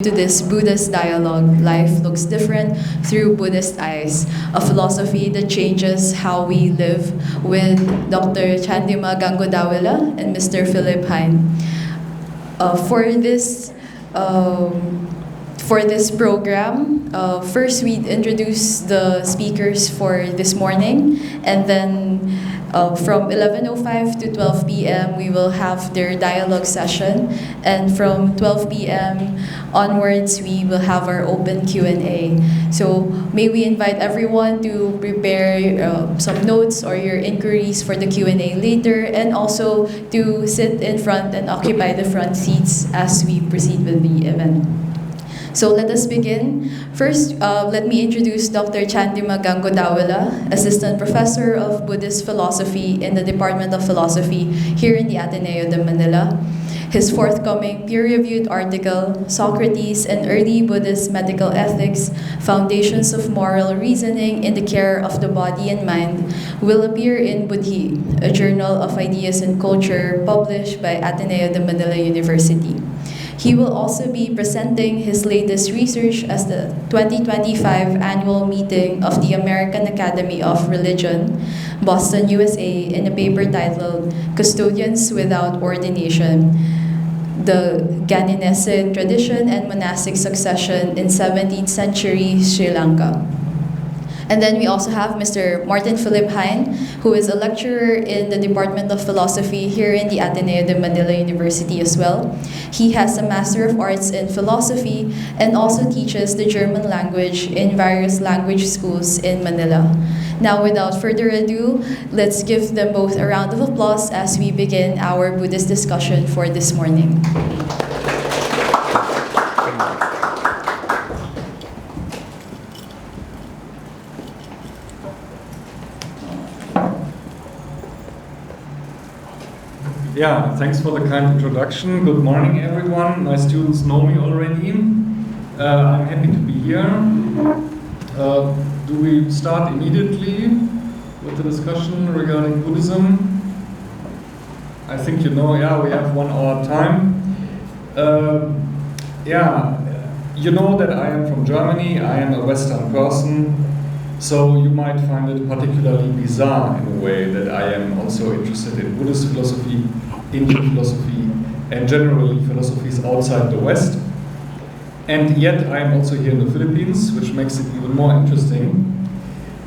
to this Buddhist dialogue, Life Looks Different Through Buddhist Eyes, a philosophy that changes how we live, with Dr. Chandima Gangodawila and Mr. Philipp Hein. For this program, first we introduce the speakers for this morning, and then from 11:05 to 12 p.m. we will have their dialogue session, and from 12 p.m. onwards we will have our open Q&A. So may we invite everyone to prepare some notes or your inquiries for the Q&A later, and also to sit in front and occupy the front seats as we proceed with the event. So let us begin. First, let me introduce Dr. Chandima Gangodawila, Assistant Professor of Buddhist Philosophy in the Department of Philosophy here in the Ateneo de Manila. His forthcoming peer-reviewed article, Socrates and Early Buddhist Medical Ethics, Foundations of Moral Reasoning in the Care of the Body and Mind, will appear in Buddhi, a journal of ideas and culture published by Ateneo de Manila University. He will also be presenting his latest research as the 2025 annual meeting of the American Academy of Religion, Boston, USA, in a paper titled Custodians Without Ordination: The Ganinese Tradition and Monastic Succession in 17th Century Sri Lanka. And then we also have Mr. Martin Philipp Hein, who is a lecturer in the Department of Philosophy here in the Ateneo de Manila University as well. He has a Master of Arts in Philosophy and also teaches the German language in various language schools in Manila. Now, without further ado, let's give them both a round of applause as we begin our Buddhist discussion for this morning. Yeah, thanks for the kind introduction. Good morning, everyone. My students know me already. I'm happy to be here. Do we start immediately with the discussion regarding Buddhism? I think you know, yeah, we have 1 hour time. You know that I am from Germany. I am a Western person. So you might find it particularly bizarre in a way that I am also interested in Buddhist philosophy, Indian philosophy, and generally philosophies outside the West. And yet I am also here in the Philippines, which makes it even more interesting.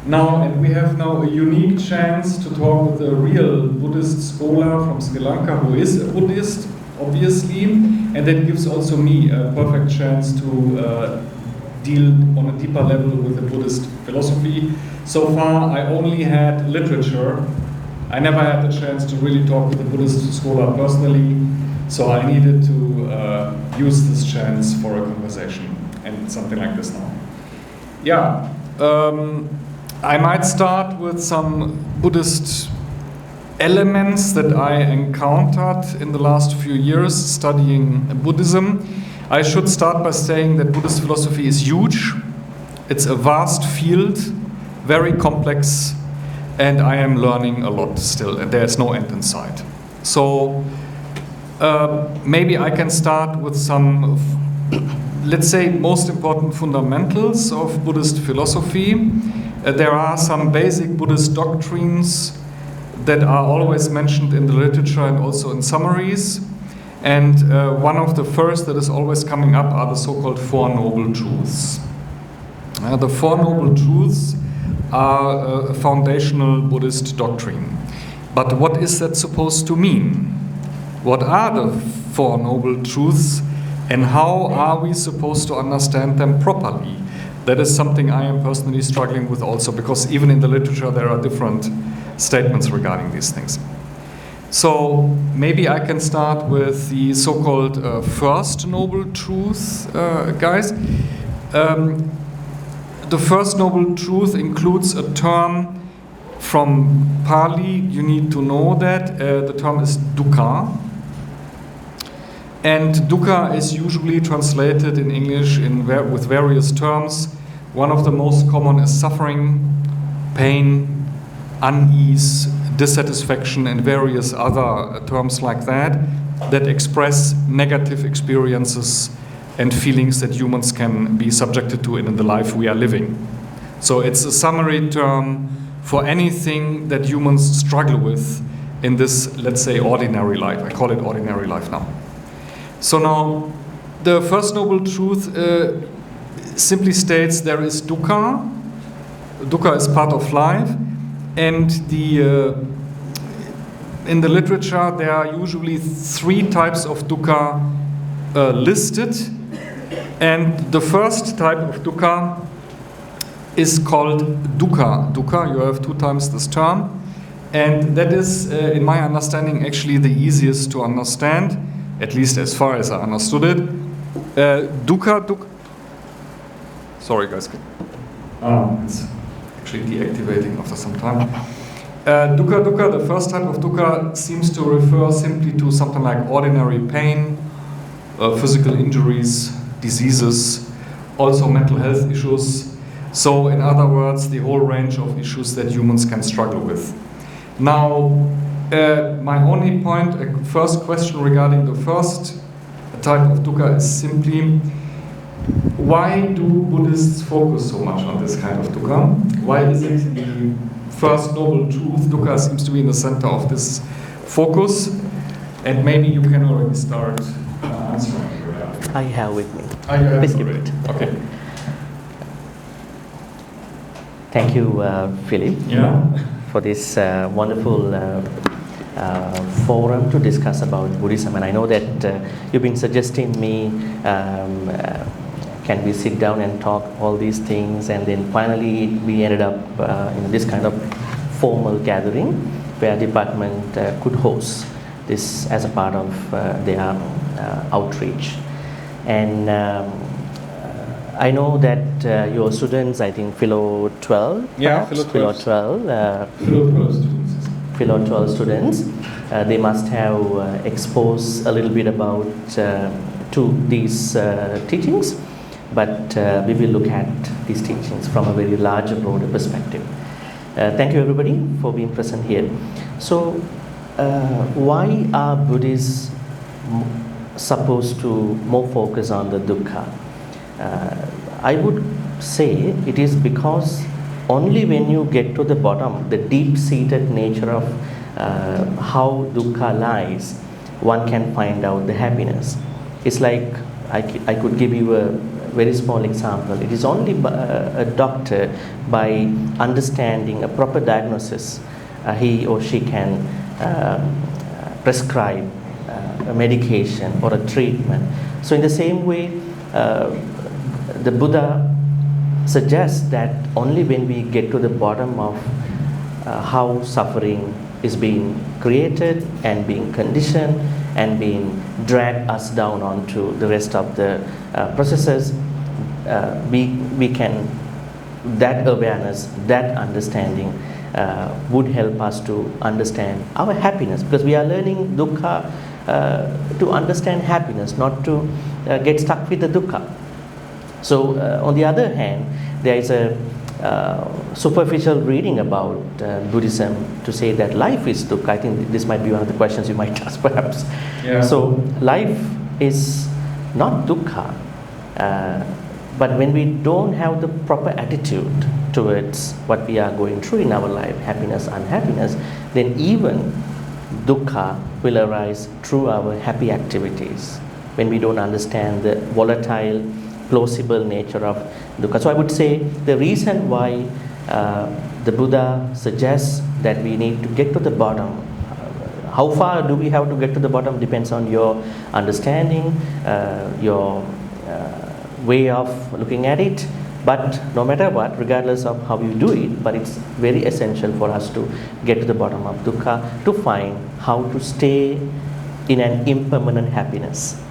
Now, and we have now a unique chance to talk with a real Buddhist scholar from Sri Lanka who is a Buddhist, obviously, and that gives also me a perfect chance to deal on a deeper level with the Buddhist philosophy. So far, I only had literature. I never had the chance to really talk with a Buddhist scholar personally, so I needed to use this chance for a conversation and something like this now. Yeah, I might start with some Buddhist elements that I encountered in the last few years studying Buddhism. I should start by saying that Buddhist philosophy is huge. It's a vast field, very complex, and I am learning a lot still, and there's no end in sight. So maybe I can start with some, let's say, most important fundamentals of Buddhist philosophy. There are some basic Buddhist doctrines that are always mentioned in the literature and also in summaries. And one of the first that is always coming up are the so-called Four Noble Truths. The Four Noble Truths are a foundational Buddhist doctrine. But what is that supposed to mean? What are the Four Noble Truths, and how are we supposed to understand them properly? That is something I am personally struggling with also, because even in the literature there are different statements regarding these things. So maybe I can start with the so-called First Noble Truth, guys. The First Noble Truth includes a term from Pali. You need to know that. The term is dukkha. And dukkha is usually translated in English with various terms. One of the most common is suffering, pain, unease, dissatisfaction, and various other terms like that express negative experiences and feelings that humans can be subjected to in the life we are living. So it's a summary term for anything that humans struggle with in this, let's say, ordinary life. I call it ordinary life now. So now, the First Noble Truth simply states there is dukkha. Dukkha is part of life, and in the literature there are usually 3 types of dukkha listed, and the first type of dukkha is called dukkha. Dukkha, you have 2 times this term, and that is, in my understanding, actually the easiest to understand, at least as far as I understood it. Dukkha. Sorry, guys. It's actually deactivating after some time. Dukkha, the first type of dukkha, seems to refer simply to something like ordinary pain, physical injuries, diseases, also mental health issues. So, in other words, the whole range of issues that humans can struggle with. Now, my only point, first question regarding the first type of dukkha is simply, why do Buddhists focus so much on this kind of dukkha? Why is it the First Noble Truth? Dukkha seems to be in the center of this focus, and maybe you can already start answering. I have with me. I have Please it give already. it. Okay. Thank you, Philip, Yeah. for this wonderful forum to discuss about Buddhism. And I know that you've been suggesting me, can we sit down and talk all these things, and then finally we ended up in this kind of formal gathering where department could host this as a part of their outreach. And I know that your students, I think Philo 12, Yeah, perhaps? Philo 12. Philo 12 students. Philo 12 students, they must have exposed a little bit about to these teachings, but we will look at these teachings from a very larger, broader perspective. Thank you everybody for being present here. So, why are Buddhists supposed to more focus on the dukkha? I would say it is because only when you get to the bottom, the deep-seated nature of how dukkha lies, one can find out the happiness. It's like, I could give you a very small example. It is only a doctor, by understanding a proper diagnosis, he or she can prescribe a medication or a treatment. So in the same way, the Buddha suggests that only when we get to the bottom of how suffering is being created and being conditioned and being dragged us down onto the rest of the processes, we can, that awareness, that understanding would help us to understand our happiness, because we are learning dukkha to understand happiness, not to get stuck with the dukkha. So on the other hand, there is a superficial reading about Buddhism to say that life is dukkha. I think this might be one of the questions you might ask perhaps. Yeah. So life is not dukkha, but when we don't have the proper attitude towards what we are going through in our life, happiness, unhappiness, then even dukkha will arise through our happy activities, when we don't understand the volatile, plausible nature of dukkha. So I would say the reason why the Buddha suggests that we need to get to the bottom, how far do we have to get to the bottom depends on your understanding, your way of looking at it. But no matter what, regardless of how you do it, but it's very essential for us to get to the bottom of dukkha, to find how to stay in an impermanent happiness.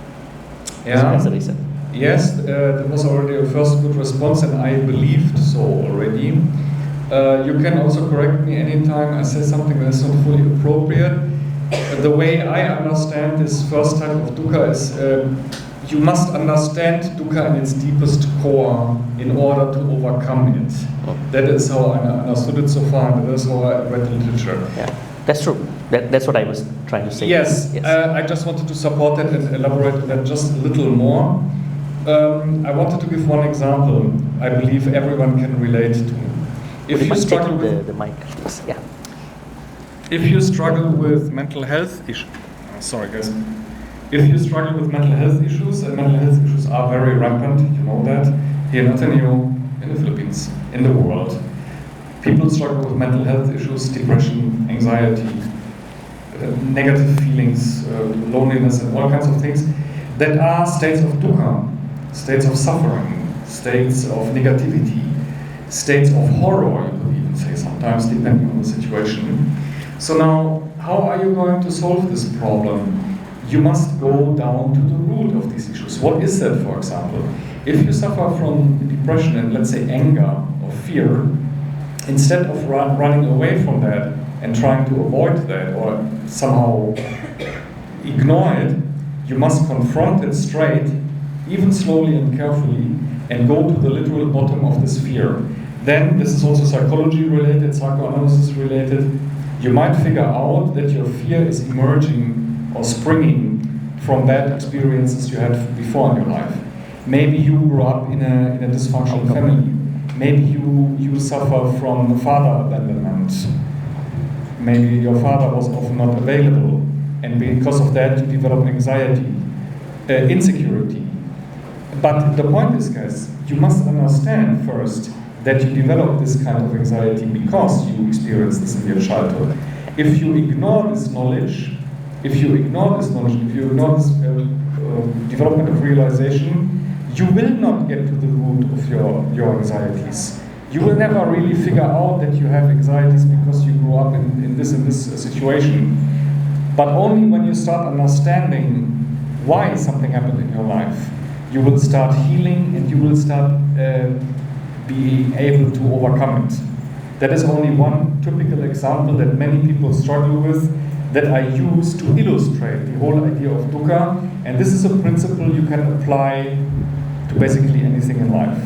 Yeah. So that's the reason. Yes, that was already a first good response, and I believed so already. You can also correct me anytime I say something that's not fully appropriate. The way I understand this first type of dukkha is you must understand dukkha in its deepest core in order to overcome it. That is how I understood it so far, and that is how I read the literature. Yeah, that's true. That's what I was trying to say. Yes, Yes. I just wanted to support that and elaborate on that just a little more. I wanted to give one example I believe everyone can relate to. If you struggle with the mic, yeah. If you struggle with mental health issues, sorry guys. If you struggle with mental health issues, and mental health issues are very rampant, you know that, here in Ateneo, in the Philippines, in the world, people struggle with mental health issues, depression, anxiety, negative feelings, loneliness, and all kinds of things that are states of dukkha, states of suffering, states of negativity, states of horror, you could even say sometimes, depending on the situation. So now, how are you going to solve this problem? You must go down to the root of these issues. What is that, for example? If you suffer from depression and, let's say, anger or fear, instead of running away from that and trying to avoid that or somehow ignore it, you must confront it straight, even slowly and carefully, and go to the literal bottom of this fear. Then, this is also psychology related, psychoanalysis related, you might figure out that your fear is emerging or springing from bad experiences you had before in your life. Maybe you grew up in a dysfunctional family. Maybe you suffer from father abandonment. Maybe your father was often not available, and because of that you develop anxiety, insecurity. But the point is, guys, you must understand first that you develop this kind of anxiety because you experienced this in your childhood. If you ignore this knowledge, if you ignore this development of realization, you will not get to the root of your anxieties. You will never really figure out that you have anxieties because you grew up in this and this situation. But only when you start understanding why something happened in your life, you will start healing and you will start being able to overcome it. That is only one typical example that many people struggle with, that I use to illustrate the whole idea of dukkha, and this is a principle you can apply to basically anything in life.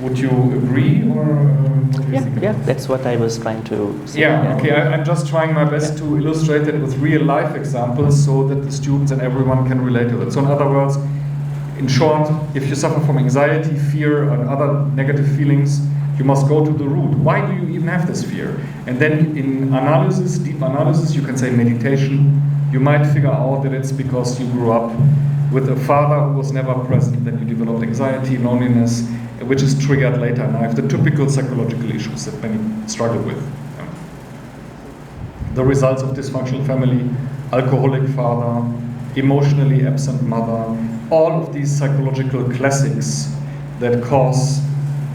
Would you agree, or what do you think? Yeah, that's what I was trying to say. Yeah, okay, I'm just trying my best to illustrate it with real life examples so that the students and everyone can relate to it. So in other words, in short, if you suffer from anxiety, fear, and other negative feelings, you must go to the root. Why do you even have this fear? And then in analysis, deep analysis, you can say meditation, you might figure out that it's because you grew up with a father who was never present, then you developed anxiety, loneliness, which is triggered later in life, the typical psychological issues that many struggle with. The results of dysfunctional family, alcoholic father, emotionally absent mother, all of these psychological classics that cause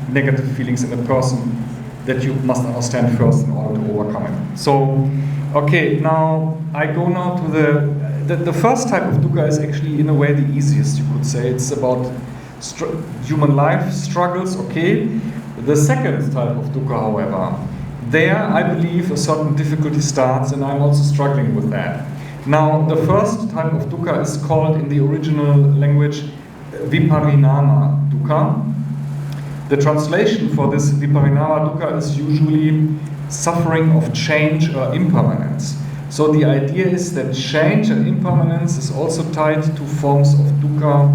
negative feelings in a person that you must understand first in order to overcome it. So, okay, now I go now to the first type of dukkha is actually in a way the easiest, you could say. It's about human life struggles, okay. The second type of dukkha, however, there I believe a certain difficulty starts, and I'm also struggling with that. Now, the first type of dukkha is called in the original language viparinama dukkha. The translation for this viparinama dukkha is usually suffering of change or impermanence. So the idea is that change and impermanence is also tied to forms of dukkha,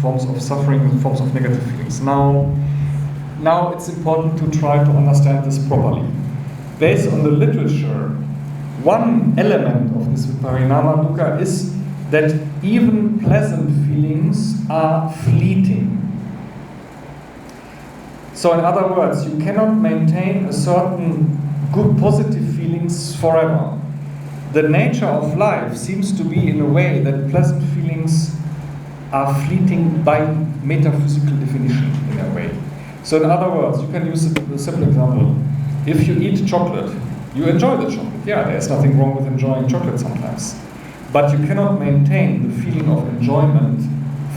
forms of suffering, and forms of negative feelings. Now it's important to try to understand this properly. Based on the literature, one element of this viparinama dukkha is that even pleasant feelings are fleeting. So in other words, you cannot maintain a certain good positive feelings forever. The nature of life seems to be in a way that pleasant feelings are fleeting by metaphysical definition in a way. So in other words, you can use a simple example. If you eat chocolate, you enjoy the chocolate. Yeah, there's nothing wrong with enjoying chocolate sometimes. But you cannot maintain the feeling of enjoyment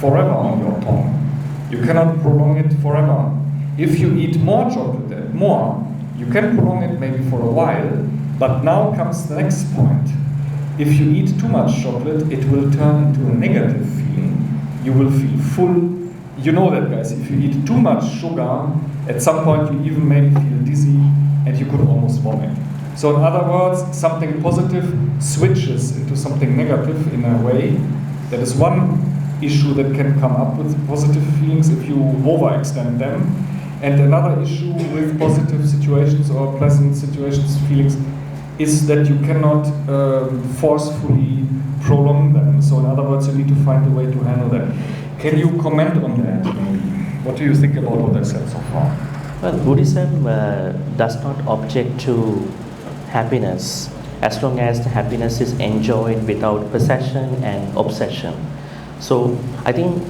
forever on your tongue. You cannot prolong it forever. If you eat more chocolate, you can prolong it maybe for a while, but now comes the next point. If you eat too much chocolate, it will turn into a negative feeling. You will feel full. You know that, guys. If you eat too much sugar, at some point you even maybe feel dizzy and you could almost vomit. So in other words, something positive switches into something negative in a way. That is one issue that can come up with positive feelings if you overextend them. And another issue with positive situations or pleasant situations, feelings, is that you cannot forcefully prolong them. So in other words, you need to find a way to handle that. Can you comment on that? What do you think about what I said so far? Well, Buddhism does not object to happiness as long as the happiness is enjoyed without possession and obsession. So I think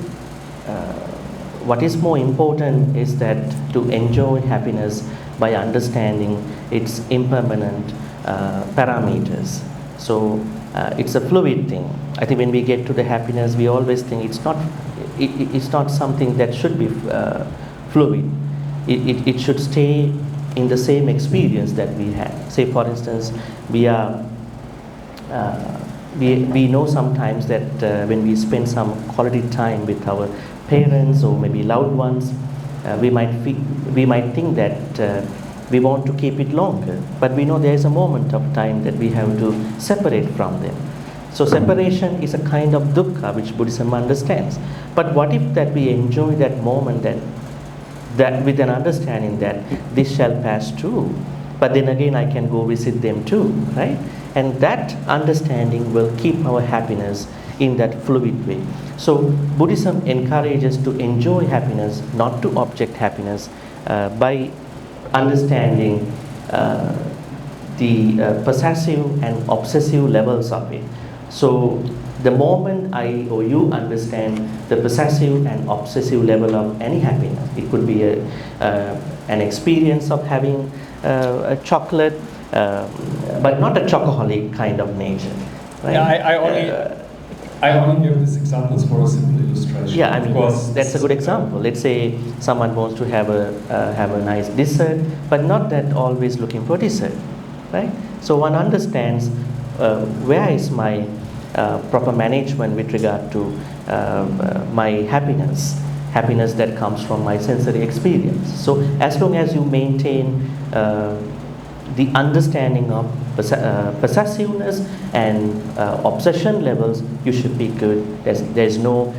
what is more important is that to enjoy happiness by understanding its impermanent parameters. So it's a fluid thing. I think when we get to the happiness, we always think it's not something that should be fluid. It should stay in the same experience that we have. Say, for instance, we know sometimes that when we spend some quality time with our parents or maybe loved ones, we might think that we want to keep it longer, but we know there is a moment of time that we have to separate from them. So separation is a kind of dukkha which Buddhism understands. But what if that we enjoy that moment that with an understanding that this shall pass too, but then again I can go visit them too, right? And that understanding will keep our happiness in that fluid way. So Buddhism encourages to enjoy happiness, not to object happiness, by understanding the possessive and obsessive levels of it. So the moment I or you understand the possessive and obsessive level of any happiness, it could be an experience of having a chocolate, but not a chocoholic kind of nature. Right? Yeah, I only give these examples for a simple illustration. Yeah, I mean, that's a good example. Let's say someone wants to have a nice dessert, but not that always looking for dessert, right? So one understands where is my proper management with regard to my happiness that comes from my sensory experience. So as long as you maintain the understanding of possessiveness and obsession levels, you should be good. There's no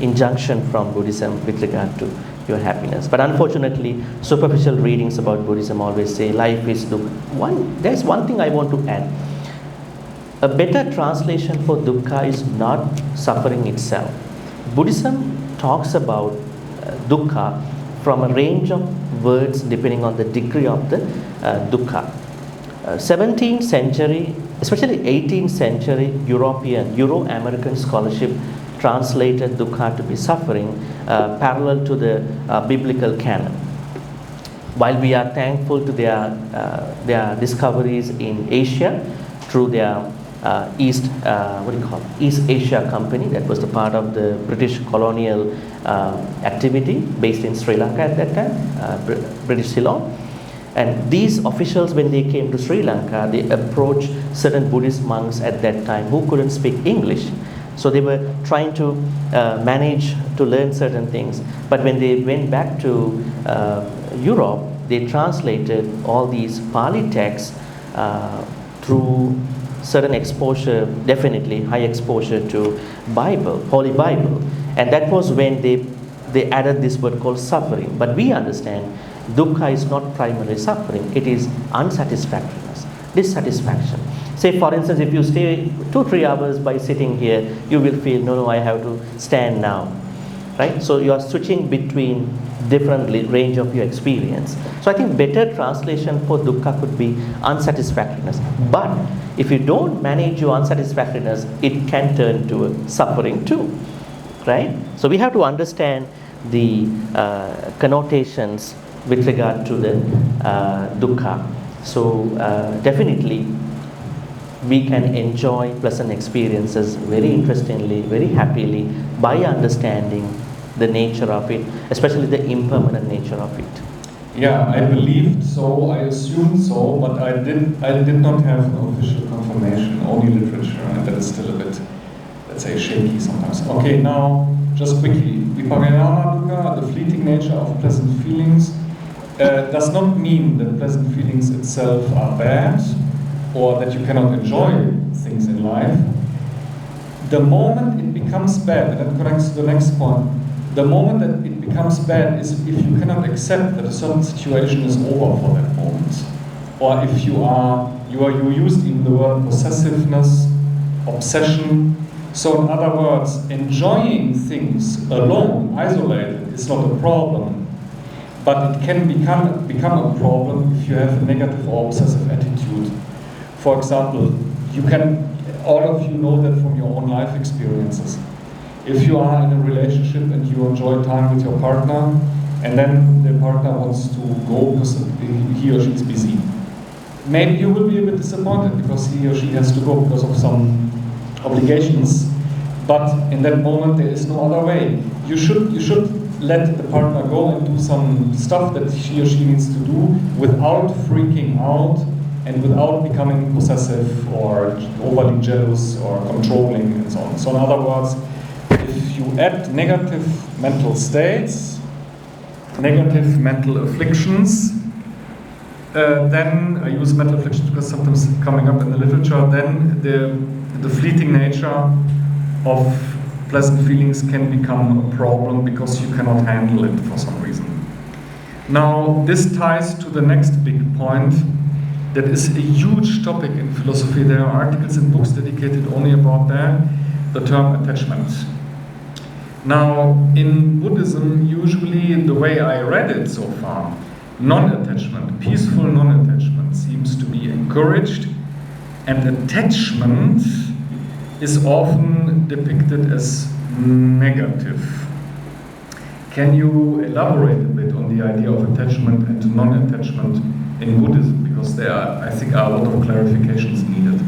injunction from Buddhism with regard to your happiness. But unfortunately, superficial readings about Buddhism always say life is dukkha. There's one thing I want to add. A better translation for dukkha is not suffering itself. Buddhism talks about dukkha from a range of words depending on the degree of the dukkha. 17th century, especially 18th century Euro-American scholarship translated dukkha to be suffering parallel to the biblical canon. While we are thankful to their discoveries in Asia through their East Asia Company, that was the part of the British colonial activity based in Sri Lanka at that time, British Ceylon. And these officials, when they came to Sri Lanka, they approached certain Buddhist monks at that time who couldn't speak English. So they were trying to manage to learn certain things. But when they went back to Europe, they translated all these Pali texts through certain exposure, definitely high exposure to Bible, Holy Bible. And that was when they added this word called suffering. But we understand dukkha is not primarily suffering, it is unsatisfactoriness, dissatisfaction. Say for instance, if you stay 2-3 hours by sitting here, you will feel, no, I have to stand now, right? So you are switching between different range of your experience. So I think better translation for dukkha could be unsatisfactoriness. But if you don't manage your unsatisfactoriness, it can turn to a suffering too, right? So we have to understand the connotations with regard to the dukkha. So definitely we can enjoy pleasant experiences very interestingly, very happily by understanding the nature of it, especially the impermanent nature of it. Yeah, I believed so, I assumed so, but I did not have an official confirmation, only literature, and that is still a bit, let's say, shaky sometimes. Okay, now, just quickly, viparinama dukkha, the fleeting nature of pleasant feelings, does not mean that pleasant feelings itself are bad, or that you cannot enjoy things in life, the moment it becomes bad, and that connects to the next point, the moment that it becomes bad is if you cannot accept that a certain situation is over for that moment. Or if you used in the word possessiveness, obsession. So in other words, enjoying things alone, isolated, is not a problem. But it can become a problem if you have a negative or obsessive attitude. For example, all of you know that from your own life experiences. If you are in a relationship and you enjoy time with your partner, and then the partner wants to go because he or she is busy, maybe you will be a bit disappointed because he or she has to go because of some obligations. But in that moment, there is no other way. You should let the partner go and do some stuff that he or she needs to do without freaking out and without becoming possessive or overly jealous or controlling and so on. So in other words, if you add negative mental states, negative mental afflictions, then I use mental afflictions because sometimes coming up in the literature, then the fleeting nature of pleasant feelings can become a problem because you cannot handle it for some reason. Now, this ties to the next big point that is a huge topic in philosophy. There are articles and books dedicated only about that, the term attachment. Now, in Buddhism, usually the way I read it so far, non-attachment, peaceful non-attachment seems to be encouraged, and attachment is often depicted as negative. Can you elaborate a bit on the idea of attachment and non-attachment in Buddhism? Because there are, I think, a lot of clarifications needed.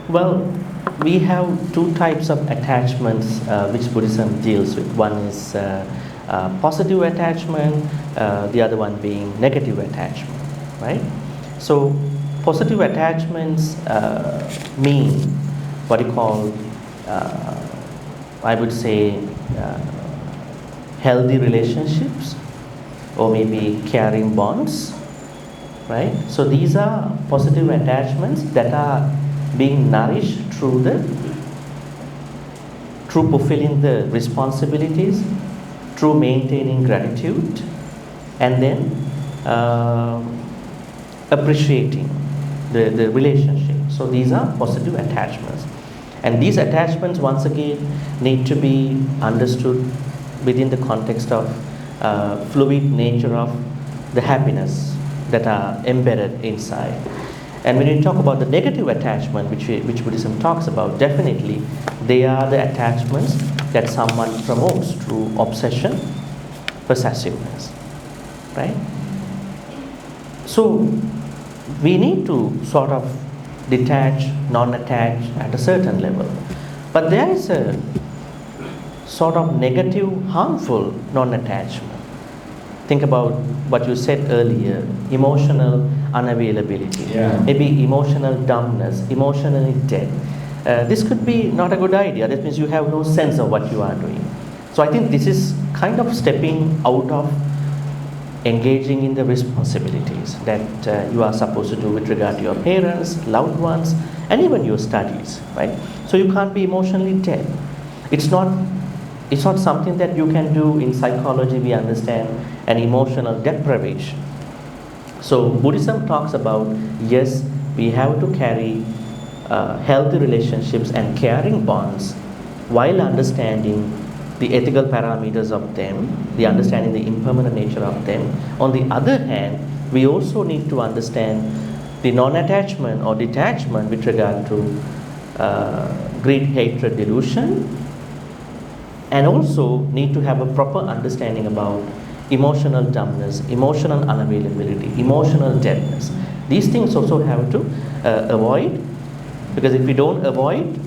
Well, we have two types of attachments which Buddhism deals with. One is positive attachment, the other one being negative attachment, right? So positive attachments mean what you call, I would say, healthy relationships or maybe caring bonds, right? So these are positive attachments that are being nourished through fulfilling the responsibilities, through maintaining gratitude, and then appreciating the relationship. So these are positive attachments. And these attachments, once again, need to be understood within the context of fluid nature of the happiness that are embedded inside. And when you talk about the negative attachment, which Buddhism talks about, definitely they are the attachments that someone promotes through obsession, possessiveness, right? So we need to sort of detach, non-attach at a certain level. But there is a sort of negative, harmful non-attachment. Think about what you said earlier, emotional unavailability, maybe emotional dumbness, emotionally dead. This could be not a good idea. That means you have no sense of what you are doing. So I think this is kind of stepping out of engaging in the responsibilities that you are supposed to do with regard to your parents, loved ones, and even your studies, right? So you can't be emotionally dead. It's not something that you can do. In psychology, we understand an emotional deprivation. So Buddhism talks about, yes, we have to carry healthy relationships and caring bonds while understanding the ethical parameters of them, the understanding the impermanent nature of them. On the other hand, we also need to understand the non-attachment or detachment with regard to greed, hatred, delusion, and also need to have a proper understanding about emotional dumbness, emotional unavailability, emotional deadness. These things also have to avoid, because if we don't avoid,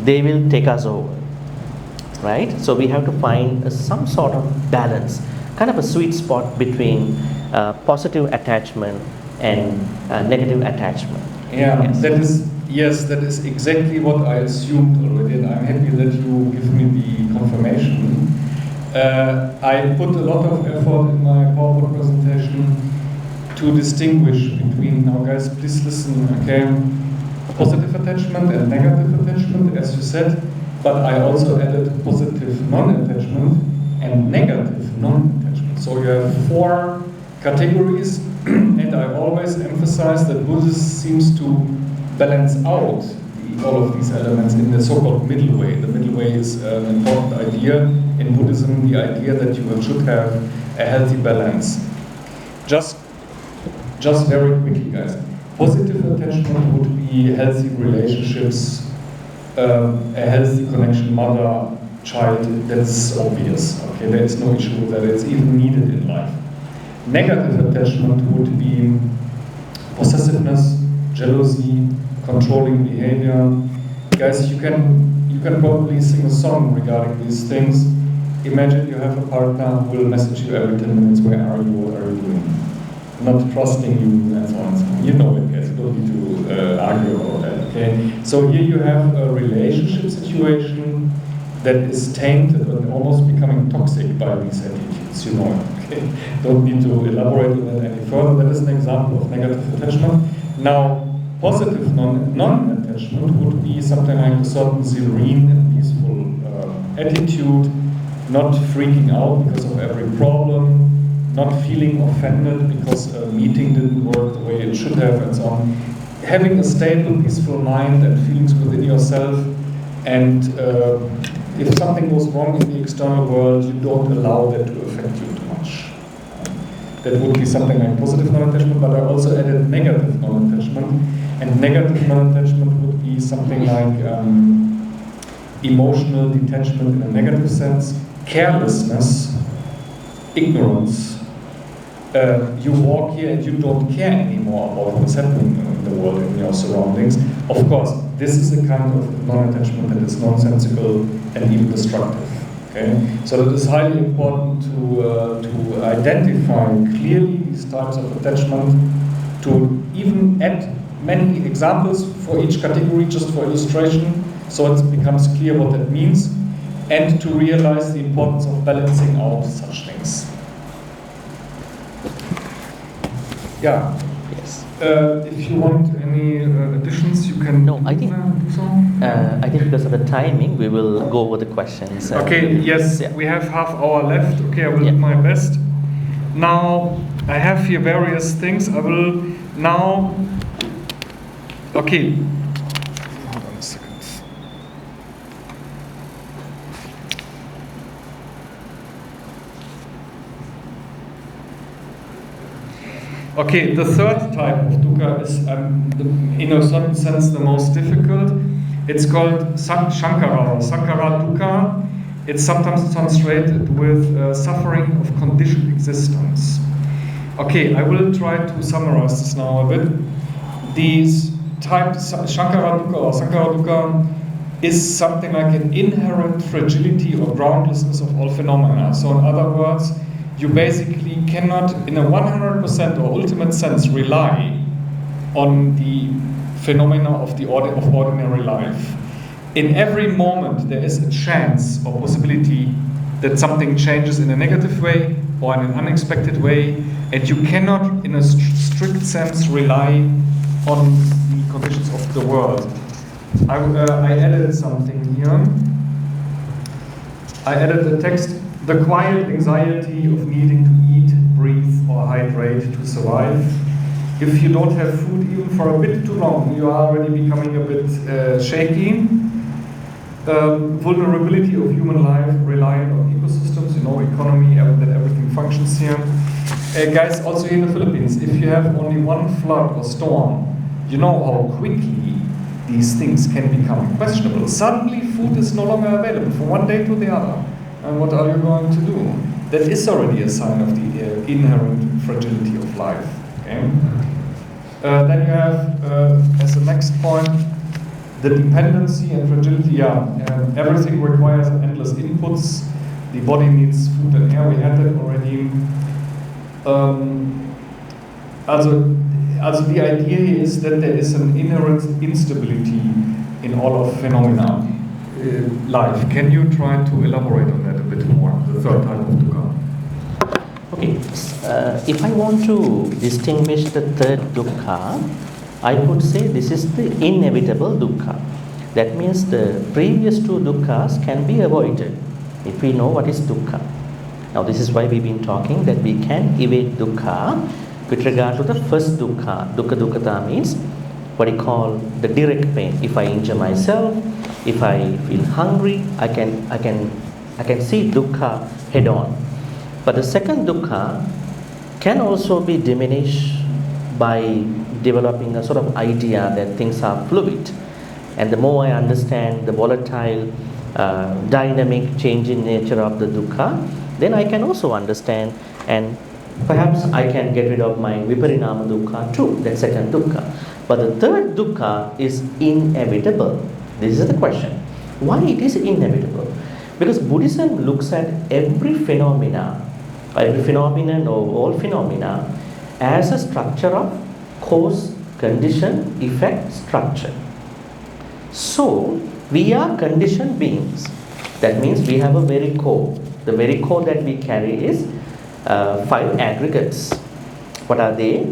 they will take us over, right? So we have to find some sort of balance, kind of a sweet spot between positive attachment and negative attachment. Yeah, Yes. that is exactly what I assumed already, and I'm happy that you give me the confirmation. I put a lot of effort in my PowerPoint presentation to distinguish between, now guys, please listen, okay? positive attachment and negative attachment, as you said, but I also added positive non-attachment and negative non-attachment. So you have 4 categories, and I always emphasize that Buddhism seems to balance out all of these elements in the so-called middle way. The middle way is an important idea in Buddhism, the idea that you should have a healthy balance. Just very quickly, guys. Positive attachment would be healthy relationships, a healthy connection, mother, child, that's obvious. Okay, there is no issue with that, it's even needed in life. Negative attachment would be possessiveness, jealousy, controlling behavior. Guys, you can probably sing a song regarding these things. Imagine you have a partner who will message you every 10 minutes, where are you, what are you doing? Not trusting you, and so on and so on. You know it, guys, you don't need to argue about that, okay? So here you have a relationship situation that is tainted and almost becoming toxic by these attitudes, you know it, okay? Don't need to elaborate on that any further. That is an example of negative attachment. Now, positive non-attachment would be something like a certain serene and peaceful attitude, not freaking out because of every problem, not feeling offended because a meeting didn't work the way it should have, and so on. Having a stable, peaceful mind and feelings within yourself, and if something goes wrong in the external world, you don't allow that to affect you too much. That would be something like positive non-attachment, but I also added negative non-attachment. And negative non-attachment would be something like emotional detachment in a negative sense, carelessness, ignorance. You walk here and you don't care anymore about what's happening in the world, in your surroundings. Of course, this is a kind of non-attachment that is nonsensical and even destructive. Okay? So it is highly important to identify clearly these types of attachment, to even add many examples for each category, just for illustration, so it becomes clear what that means, and to realize the importance of balancing out such things. Yeah. Yes. If you want any additions, you can. No, I think. do so. I think because of the timing, we will go over the questions. Okay. Yes, yeah. we have half hour left. Okay, I will Yeah. do my best. Now I have here various things. I will now. Okay. Hold on a second. Okay, the third type of dukkha is, in a certain sense, the most difficult. It's called Shankara or Sankara dukkha. It's sometimes translated with suffering of conditioned existence. Okay, I will try to summarize this now a bit. These types, Shankara dukkha or Sankara dukkha, is something like an inherent fragility or groundlessness of all phenomena. So in other words, you basically cannot, in a 100% or ultimate sense, rely on the phenomena of ordinary life. In every moment, there is a chance or possibility that something changes in a negative way or in an unexpected way, and you cannot, in a strict sense, rely on the conditions of the world. I added something here. I added the text. The quiet anxiety of needing to eat, breathe, or hydrate to survive. If you don't have food even for a bit too long, you are already becoming a bit shaky. Vulnerability of human life relying on ecosystems, economy, that everything functions here. Guys, also here in the Philippines, if you have only one flood or storm, you know how quickly these things can become questionable. Suddenly food is no longer available from one day to the other. And what are you going to do? That is already a sign of the inherent fragility of life. Okay? Then you have, as the next point, the dependency and fragility. Yeah, everything requires endless inputs. The body needs food and air. We had that already. Also the idea is that there is an inherent instability in all of phenomena. Life. Can you try to elaborate on that a bit more? The third type of dukkha. Okay, if I want to distinguish the third dukkha, I could say this is the inevitable dukkha. That means the previous two dukkhas can be avoided if we know what is dukkha. Now this is why we've been talking that we can evade dukkha with regard to the first dukkha. Dukkha dukkhata means what we call the direct pain. If I injure myself, if I feel hungry, I can see dukkha head on. But the second dukkha can also be diminished by developing a sort of idea that things are fluid. And the more I understand the volatile, dynamic, changing nature of the dukkha, then I can also understand, and perhaps I can get rid of my viparinama dukkha too, that second dukkha. But the third dukkha is inevitable. This is the question. Why it is inevitable? Because Buddhism looks at every phenomenon or all phenomena as a structure of cause, condition, effect, structure. So, we are conditioned beings. That means we have a very core. The very core that we carry is 5 aggregates. What are they?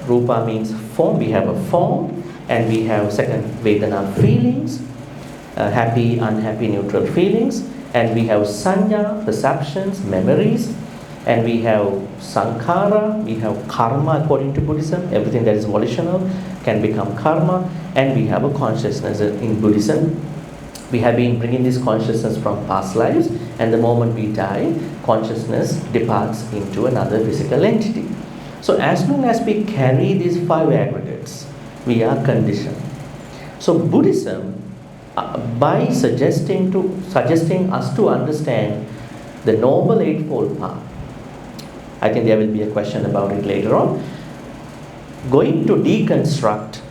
Rupa means form. We have a form, and we have second Vedana, feelings, happy, unhappy, neutral feelings, and we have sanya, perceptions, memories, and we have sankhara, we have karma according to Buddhism. Everything that is volitional can become karma, and we have a consciousness in Buddhism. We have been bringing this consciousness from past lives, and the moment we die, consciousness departs into another physical entity. So as long as we carry these 5 aggregates, we are conditioned. So Buddhism, by suggesting us to understand the Noble Eightfold Path, I think there will be a question about it later on, going to deconstruct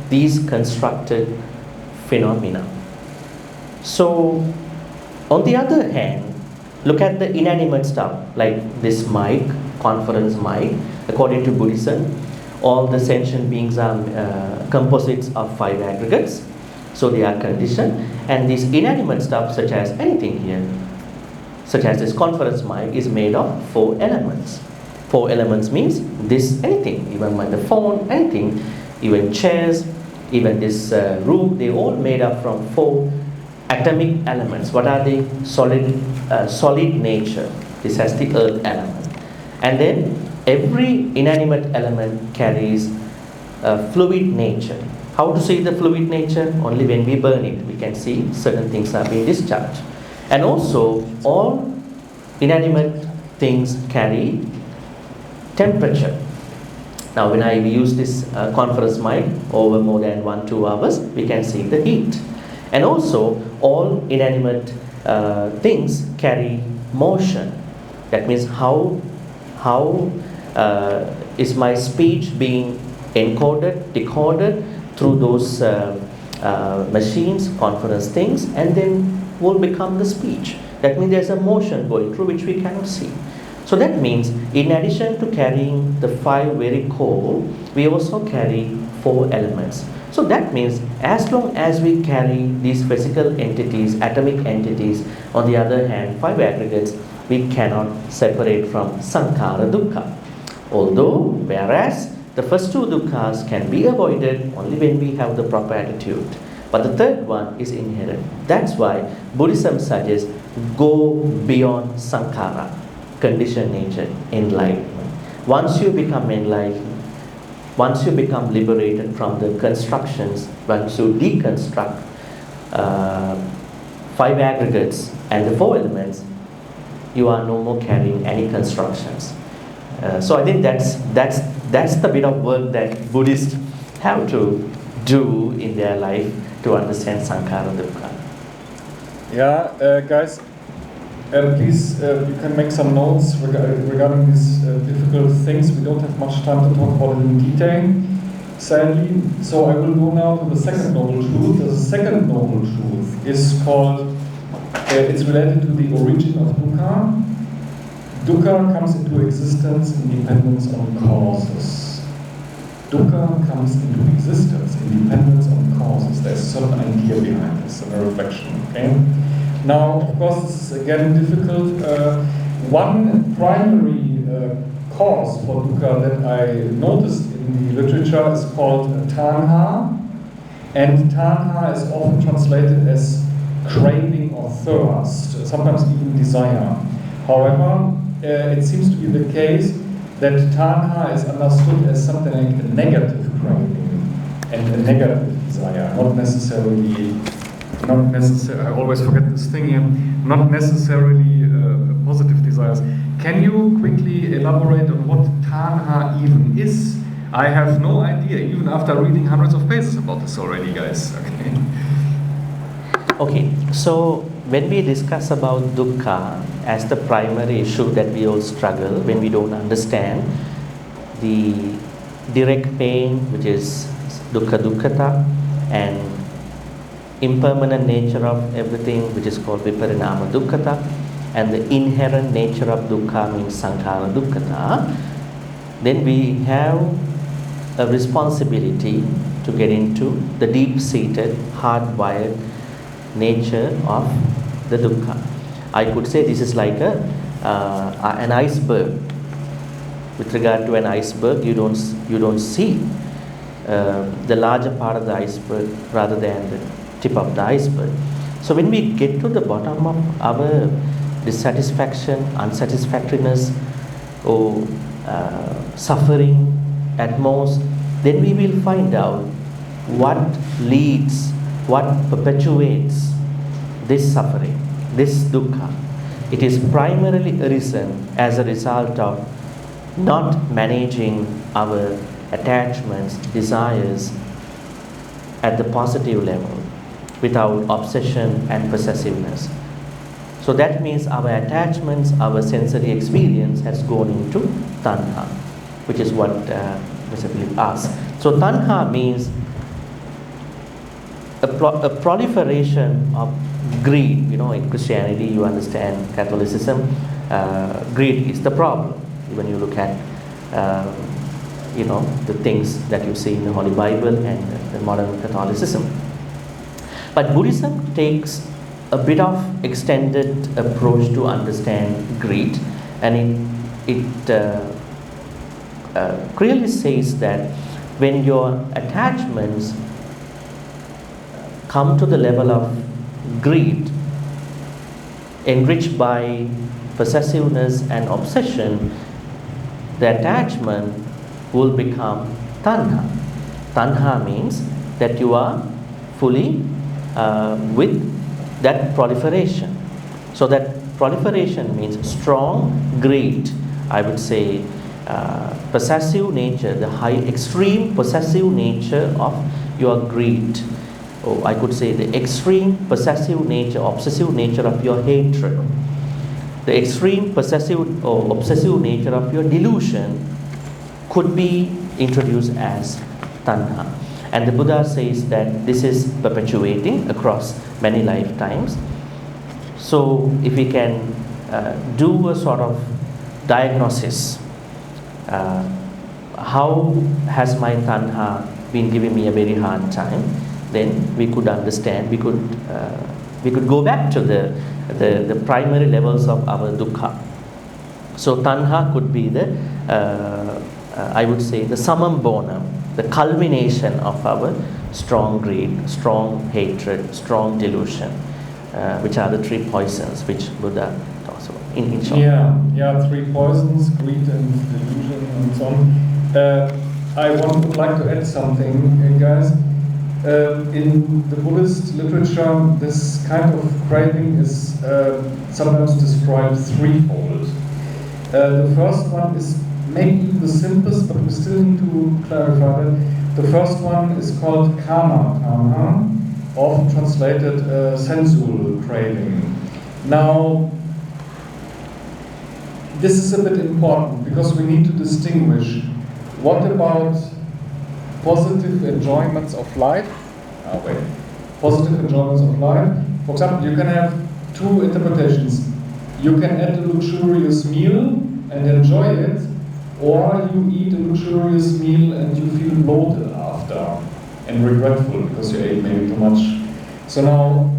these constructed phenomena. So, on the other hand, look at the inanimate stuff like this mic, conference mic. According to Buddhism, all the sentient beings are composites of 5 aggregates, so they are conditioned. And this inanimate stuff, such as anything here, such as this conference mic, is made of 4 elements. 4 elements means this anything, even the phone, anything, even chairs, even this room, they all made up from 4 atomic elements. What are they? Solid nature. This has the earth element. And then every inanimate element carries a fluid nature. How to see the fluid nature? Only when we burn it, we can see certain things are being discharged. And also, all inanimate things carry temperature. Now, when I use this conference mic over more than 1-2 hours, we can see the heat. And also, all inanimate things carry motion. That means how is my speech being encoded, decoded through those machines, conference things, and then will become the speech. That means there's a motion going through which we cannot see. So that means in addition to carrying the 5 very core, we also carry 4 elements. So that means as long as we carry these physical entities, atomic entities, on the other hand 5 aggregates, we cannot separate from sankhara dukkha. Although, whereas the first 2 dukkhas can be avoided only when we have the proper attitude. But the third one is inherent. That's why Buddhism suggests go beyond sankhara, conditioned nature, enlightenment. Once you become enlightened, once you become liberated from the constructions, once you deconstruct 5 aggregates and the 4 elements, you are no more carrying any constructions. So I think that's the bit of work that Buddhists have to do in their life to understand sankhara dukkha. Yeah, guys, please you can make some notes regarding these difficult things. We don't have much time to talk about it in detail, sadly. So I will go now to the second noble truth. The second noble truth is called, it's related to the origin of dukkha. Dukkha comes into existence in dependence on causes. Dukkha comes into existence in dependence on causes. There's a certain idea behind this, a reflection, okay? Now, of course, this is again difficult. One primary cause for dukkha that I noticed in in the literature is called tanha, and tanha is often translated as craving or thirst, sometimes even desire. However, it seems to be the case that tanha is understood as something like a negative craving and a negative desire, not necessarily, I always forget this thing here, not necessarily positive desires. Can you quickly elaborate on what tanha even is? I have no idea, even after reading hundreds of pages about this already, guys. Okay, so when we discuss about dukkha as the primary issue that we all struggle when we don't understand the direct pain, which is dukkha dukkhata, and impermanent nature of everything, which is called viparinama dukkhata, and the inherent nature of dukkha means sankhara dukkhata, then we have a responsibility to get into the deep-seated, hardwired nature of the dukkha. I could say this is like an iceberg. With regard to an iceberg, you don't see the larger part of the iceberg rather than the tip of the iceberg. So when we get to the bottom of our dissatisfaction, unsatisfactoriness, or suffering at most, then we will find out what leads, what perpetuates this suffering, this dukkha. It is primarily arisen as a result of not managing our attachments, desires at the positive level without obsession and possessiveness. So that means our attachments, our sensory experience has gone into tanha, which is what Mr. Philipp asked. So tanha means a proliferation of greed. You know, in Christianity, you understand Catholicism, greed is the problem. When you look at, the things that you see in the Holy Bible and the modern Catholicism. But Buddhism takes a bit of extended approach to understand greed, and it clearly says that when your attachments come to the level of greed, enriched by possessiveness and obsession, the attachment will become tanha. Tanha means that you are fully with that proliferation. So that proliferation means strong greed, I would say, possessive nature, the high extreme possessive nature of your greed. Or I could say the extreme possessive nature, obsessive nature of your hatred. The extreme possessive or obsessive nature of your delusion could be introduced as tanha. And the Buddha says that this is perpetuating across many lifetimes. So if we can do a sort of diagnosis, how has my tanha been giving me a very hard time, then we could understand, we could go back to the primary levels of our dukkha. So tanha could be the, I would say, the summum bonum, the culmination of our strong greed, strong hatred, strong delusion, which are the three poisons which Buddha talks about in short. Yeah, three poisons, greed and delusion and so on. I would like to add something, guys. In the Buddhist literature, this kind of craving is sometimes described threefold. The first one is maybe the simplest, but we still need to clarify that. The first one is called kama tanha, often translated sensual craving. Now, this is a bit important because we need to distinguish what about positive enjoyments of life. Positive enjoyments of life. For example, you can have two interpretations. You can eat a luxurious meal and enjoy it, or you eat a luxurious meal and you feel bloated after and regretful because you ate maybe too much. So now,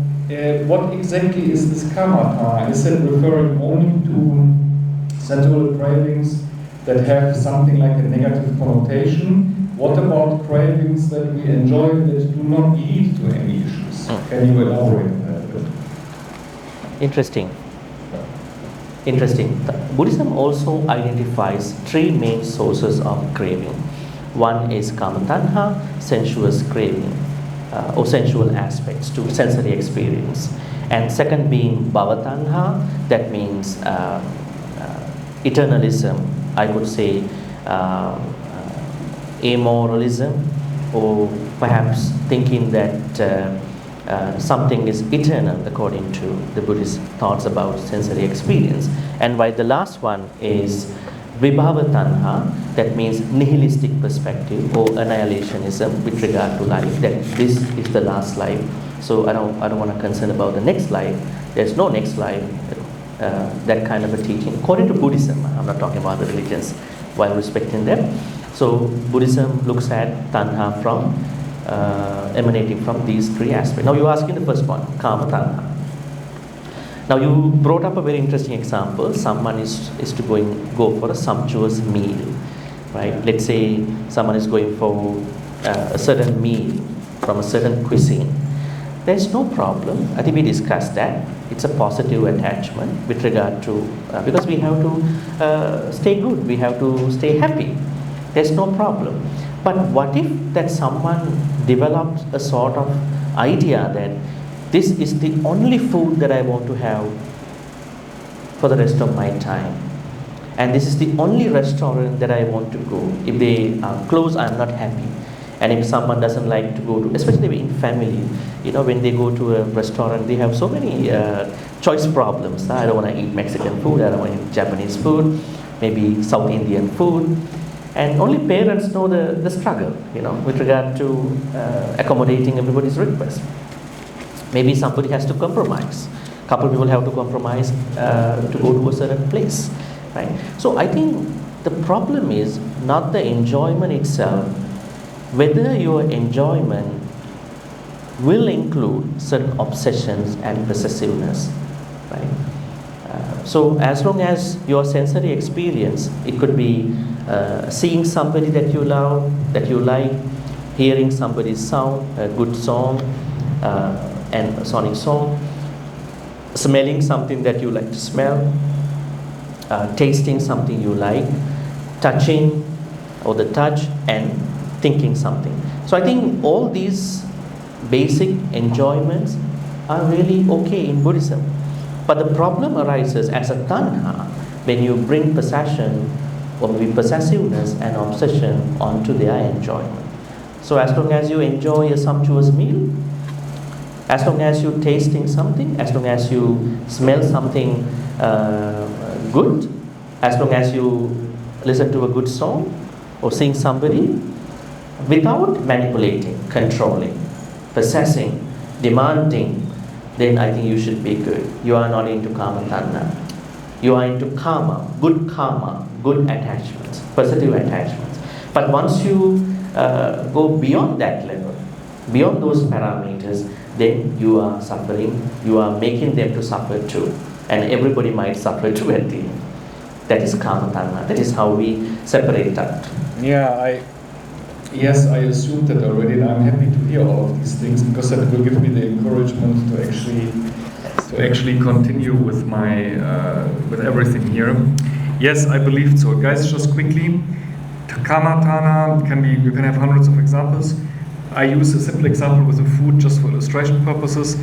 what exactly is this kamata? Is it referring only to sensual cravings that have something like a negative connotation? what about cravings that we enjoy that do not lead to any issues? Can you elaborate on that a bit? Interesting. Interesting. Buddhism also identifies three main sources of craving. One is kama tanha, sensuous craving, or sensual aspects to sensory experience. And second being bhava tanha, that means eternalism, I could say amoralism, or perhaps thinking that something is eternal according to the Buddhist thoughts about sensory experience. And while the last one is vibhava tanha, that means nihilistic perspective or annihilationism with regard to life, that this is the last life, so I don't want to concern about the next life, there's no next life, that kind of a teaching. According to Buddhism, I'm not talking about the religions while respecting them. So Buddhism looks at tanha from emanating from these three aspects. Now you're asking the first one, kama tanha. Now you brought up a very interesting example. Someone is to go for a sumptuous meal, right? Let's say someone is going for a certain meal from a certain cuisine. There's no problem. I think we discussed that. It's a positive attachment with regard to, because we have to stay good, we have to stay happy. There's no problem. But what if that someone develops a sort of idea that this is the only food that I want to have for the rest of my time, and this is the only restaurant that I want to go. If they are closed, I'm not happy. And if someone doesn't like to go to, especially in family, you know, when they go to a restaurant, they have so many choice problems. I don't want to eat Mexican food, I don't want to eat Japanese food, maybe South Indian food. And only parents know the struggle, you know, with regard to accommodating everybody's request. Maybe somebody has to compromise. A couple people have to compromise to go to a certain place, right? So I think the problem is not the enjoyment itself, whether your enjoyment will include certain obsessions and possessiveness, right? So as long as your sensory experience, it could be seeing somebody that you love, that you like, hearing somebody's sound, a good song, and a sonic song, smelling something that you like to smell, tasting something you like, touching or the touch, and thinking something. So I think all these basic enjoyments are really okay in Buddhism. But the problem arises as a tanha when you bring possession or maybe possessiveness and obsession onto their enjoyment. So as long as you enjoy a sumptuous meal, as long as you're tasting something, as long as you smell something good, as long as you listen to a good song or sing somebody, without manipulating, controlling, possessing, demanding, then I think you should be good. You are not into kama tanha. You are into karma, good attachments, positive attachments. But once you go beyond that level, beyond those parameters, then you are suffering, you are making them to suffer too. And everybody might suffer too at the end. That is kama tanha. That is how we separate that. Yeah, Yes, I assumed that already, and I'm happy to hear all of these things because that will give me the encouragement to actually continue with my with everything here. Yes, I believe so, guys. Just quickly, kama tanha can be. You can have hundreds of examples. I use a simple example with the food just for illustration purposes.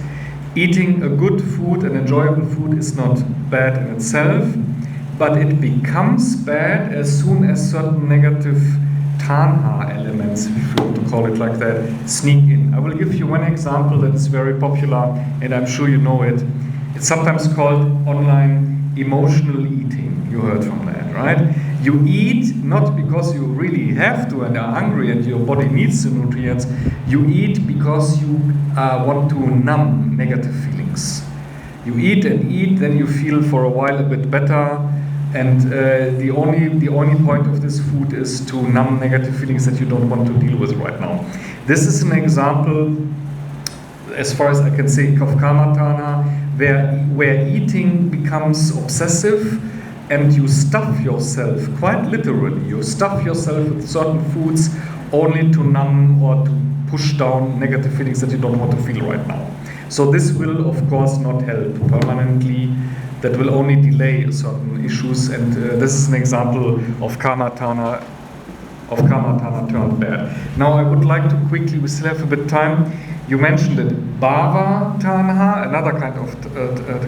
Eating a good food, an enjoyable food, is not bad in itself, but it becomes bad as soon as certain negative tanha elements, if you want to call it like that, sneak in. I will give you one example that is very popular, and I'm sure you know it. It's sometimes called online emotional eating. You heard from that, right? You eat not because you really have to and are hungry and your body needs the nutrients. You eat because you want to numb negative feelings. You eat and eat, then you feel for a while a bit better. And the only point of this food is to numb negative feelings that you don't want to deal with right now. This is an example, as far as I can say, of kama tanha, where eating becomes obsessive, and you stuff yourself, quite literally, you stuff yourself with certain foods only to numb or to push down negative feelings that you don't want to feel right now. So this will, of course, not help permanently. That will only delay certain issues, and this is an example of karma tana turned bad. Now I would like to quickly, we still have a bit of time. You mentioned it, bhava tana, another kind of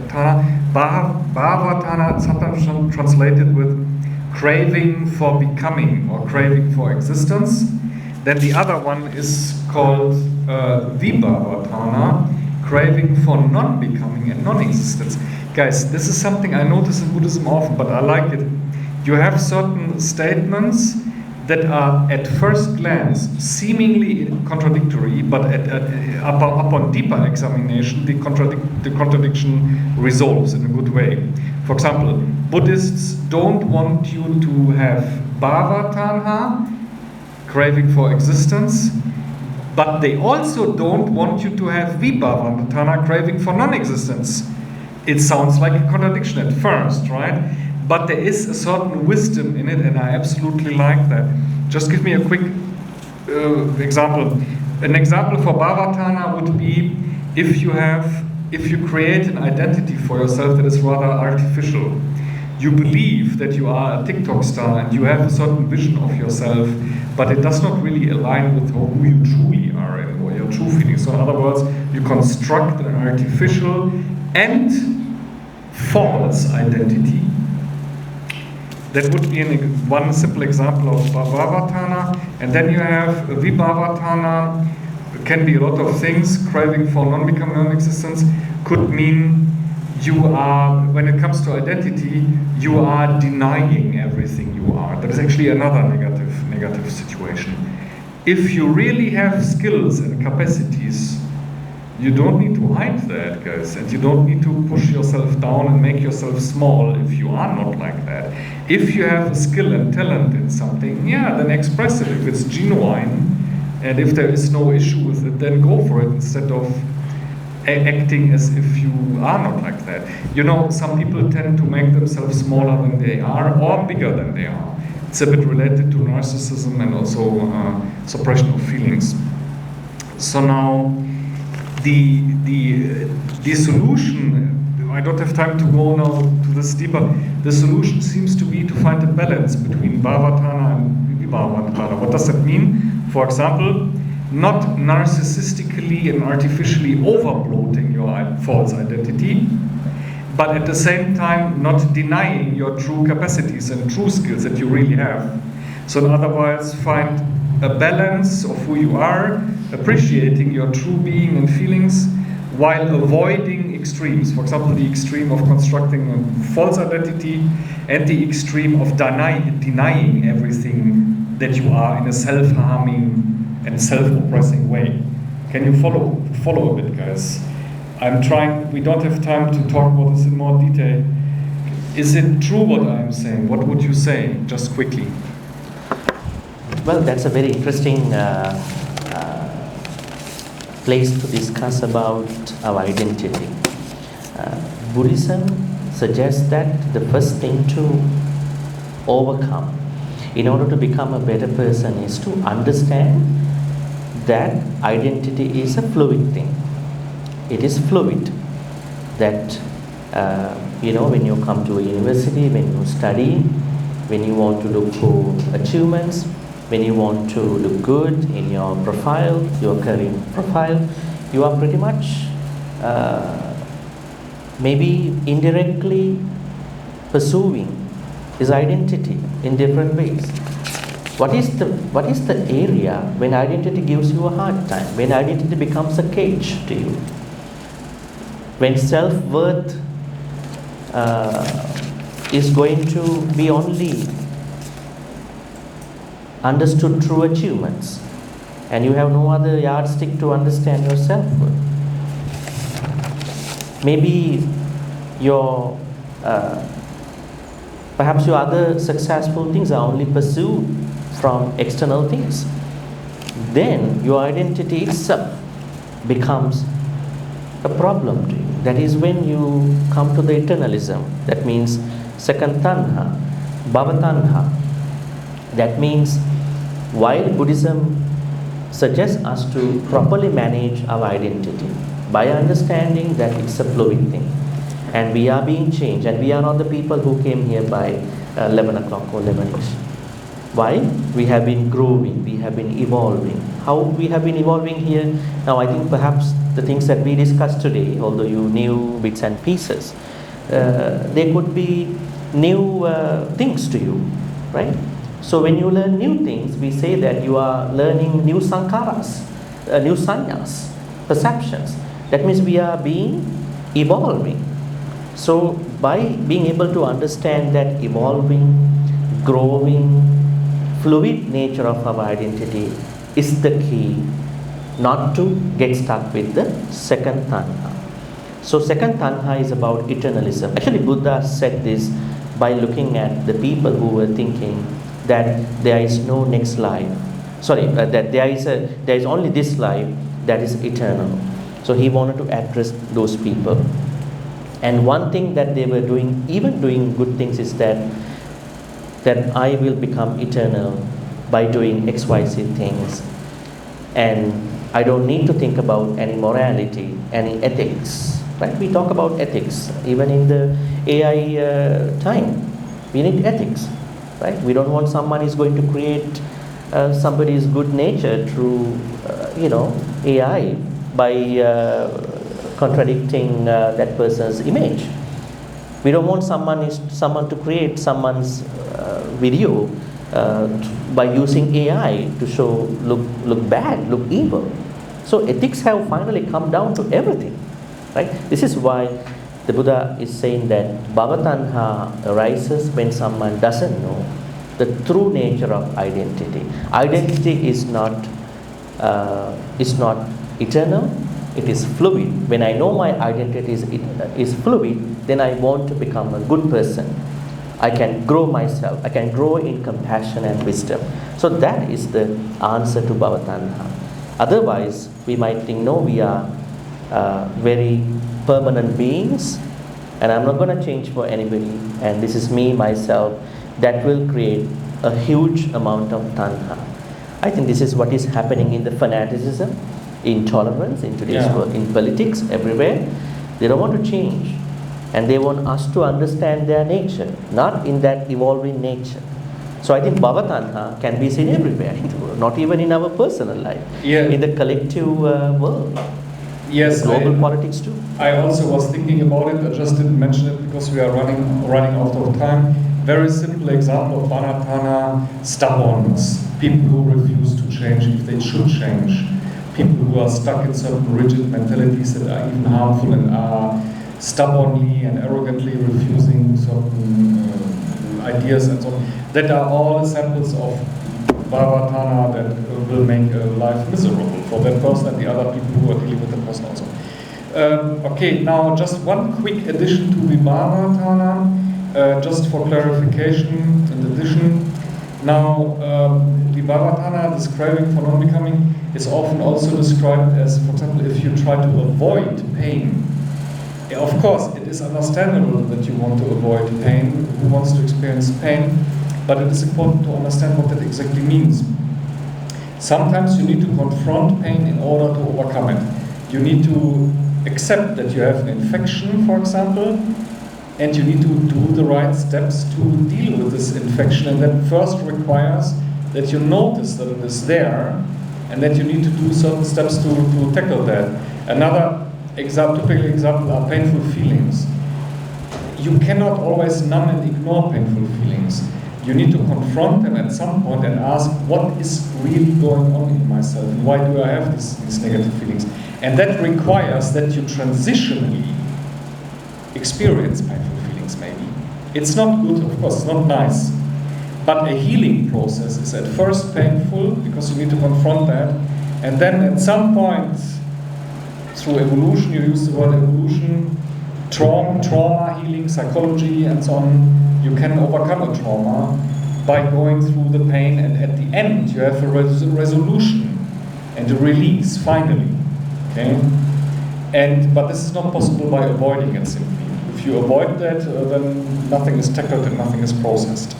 tana. Bhava tana, sometimes translated with craving for becoming or craving for existence. Then the other one is called vibhava tana, craving for non-becoming and non-existence. Guys, this is something I notice in Buddhism often, but I like it. You have certain statements that are at first glance seemingly contradictory, but upon deeper examination, the contradiction resolves in a good way. For example, Buddhists don't want you to have bhava tanha, craving for existence, but they also don't want you to have vibhava tanha, craving for non-existence. It sounds like a contradiction at first, right? But there is a certain wisdom in it, and I absolutely like that. Just give me a quick example. An example for bhavatana would be if you create an identity for yourself that is rather artificial. You believe that you are a TikTok star and you have a certain vision of yourself, but it does not really align with who you truly are and what your true feelings. So in other words, you construct an artificial and false identity. That would be one simple example of bhavatana. And then you have vibhavatana. It can be a lot of things. Craving for non-becoming, non-existence could mean you are, when it comes to identity, you are denying everything you are. That is actually another negative situation. If you really have skills and capacities, you don't need to hide that, guys, and you don't need to push yourself down and make yourself small if you are not like that. If you have a skill and talent in something, yeah, then express it. If it's genuine, and if there is no issue with it, then go for it instead of acting as if you are not like that. You know, some people tend to make themselves smaller than they are or bigger than they are. It's a bit related to narcissism and also suppression of feelings. So now, the solution, I don't have time to go now to this deeper, the solution seems to be to find a balance between bhavatana and vibhavatana. What does that mean? For example, not narcissistically and artificially overbloating your false identity, but at the same time not denying your true capacities and true skills that you really have. So in other words, find a balance of who you are, appreciating your true being and feelings, while avoiding extremes. For example, the extreme of constructing a false identity and the extreme of denying everything that you are in a self-harming and self-oppressing way. Can you follow a bit, guys? I'm trying, we don't have time to talk about this in more detail. Is it true what I'm saying? What would you say, just quickly? Well, that's a very interesting place to discuss about our identity. Buddhism suggests that the first thing to overcome in order to become a better person is to understand that identity is a fluid thing. It is fluid. That, when you come to a university, when you study, when you want to look for achievements, when you want to look good in your profile, your career profile, you are pretty much maybe indirectly pursuing his identity in different ways. What is the area when identity gives you a hard time? When identity becomes a cage to you? When self-worth is going to be only understood through achievements, and you have no other yardstick to understand your self-worth. Maybe your perhaps your other successful things are only pursued from external things. Then your identity itself becomes a problem to you. That is when you come to the eternalism. That means second tanha, bhavatanha. That means While Buddhism suggests us to properly manage our identity by understanding that it's a flowing thing and we are being changed and we are not the people who came here by 11 o'clock or 11ish. Why? We have been growing, we have been evolving. How we have been evolving here? Now I think perhaps the things that we discussed today, although you knew bits and pieces, there could be new things to you, right? So when you learn new things, we say that you are learning new sankharas, new sanyas, perceptions. That means we are evolving. So by being able to understand that evolving, growing, fluid nature of our identity is the key not to get stuck with the second tanha. So second tanha is about eternalism. Actually Buddha said this by looking at the people who were thinking that there is no next life. That there is only this life that is eternal. So he wanted to address those people. And one thing that they were doing, even doing good things, is that I will become eternal by doing XYZ things. And I don't need to think about any morality, any ethics. Right? We talk about ethics, even in the AI time. We need ethics. Right? We don't want someone is going to create somebody's good nature through, AI by contradicting that person's image. We don't want someone to create someone's video by using AI to show look bad, look evil. So ethics have finally come down to everything, right? This is why the Buddha is saying that bhavatanha arises when someone doesn't know the true nature of identity. Identity is not eternal. It is fluid. When I know my identity is fluid, then I want to become a good person. I can grow myself. I can grow in compassion and wisdom. So that is the answer to bhavatanha. Otherwise, we might think, no, we are very permanent beings, and I'm not going to change for anybody, and this is me, myself. That will create a huge amount of tanha. I think this is what is happening in the fanaticism, intolerance in today's world, in politics, everywhere. They don't want to change, and they want us to understand their nature, not in that evolving nature. So I think bhavatanha can be seen everywhere in the world, not even in our personal life, in the collective world. Yes, global politics too. I also was thinking about it. I just didn't mention it because we are running out of time. Very simple example of anatana, stubbornness. People who refuse to change if they should change. People who are stuck in certain rigid mentalities that are even harmful and are stubbornly and arrogantly refusing certain ideas and so on. That are all examples of bhavatana that will make life miserable for that person and the other people who are dealing with the person also. Okay, now just one quick addition to the bhavatana, just for clarification and addition. Now, the bhavatana describing for non-becoming is often also described as, for example, if you try to avoid pain. Yeah, of course, it is understandable that you want to avoid pain. Who wants to experience pain? But it is important to understand what that exactly means. Sometimes you need to confront pain in order to overcome it. You need to accept that you have an infection, for example, and you need to do the right steps to deal with this infection. And that first requires that you notice that it is there, and that you need to do certain steps to tackle that. Another typical example are painful feelings. You cannot always numb and ignore painful feelings. You need to confront them at some point and ask, what is really going on in myself? And why do I have these negative feelings? And that requires that you transitionally experience painful feelings, maybe. It's not good, of course, it's not nice. But a healing process is at first painful because you need to confront that. And then at some point, through evolution, you use the word evolution, trauma healing, psychology, and so on, you can overcome a trauma by going through the pain, and at the end you have a resolution and a release, finally. Okay? But this is not possible by avoiding it simply. If you avoid that, then nothing is tackled and nothing is processed.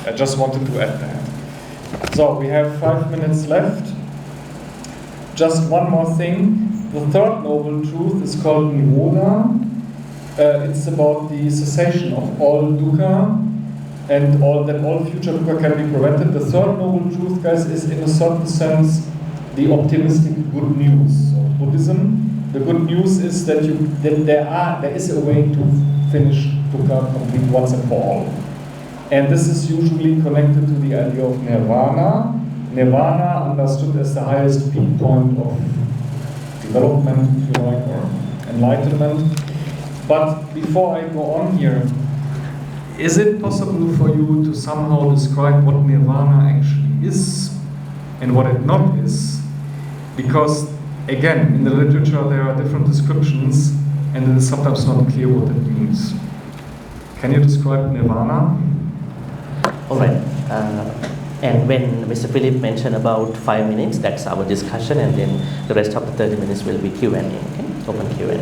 I just wanted to add that. So we have 5 minutes left. Just one more thing. The third noble truth is called Nirodha. It's about the cessation of all dukkha and all future dukkha can be prevented. The third noble truth, guys, is in a certain sense the optimistic good news of Buddhism. The good news is that there is a way to finish dukkha complete once and for all. And this is usually connected to the idea of nirvana. Nirvana understood as the highest peak point of development, if you like, or enlightenment. But before I go on here, is it possible for you to somehow describe what nirvana actually is and what it not is? Because, again, in the literature there are different descriptions and it is sometimes not clear what it means. Can you describe nirvana? All right. And when Mr. Philipp mentioned about 5 minutes, that's our discussion, and then the rest of the 30 minutes will be Q&A, okay? Open Q&A.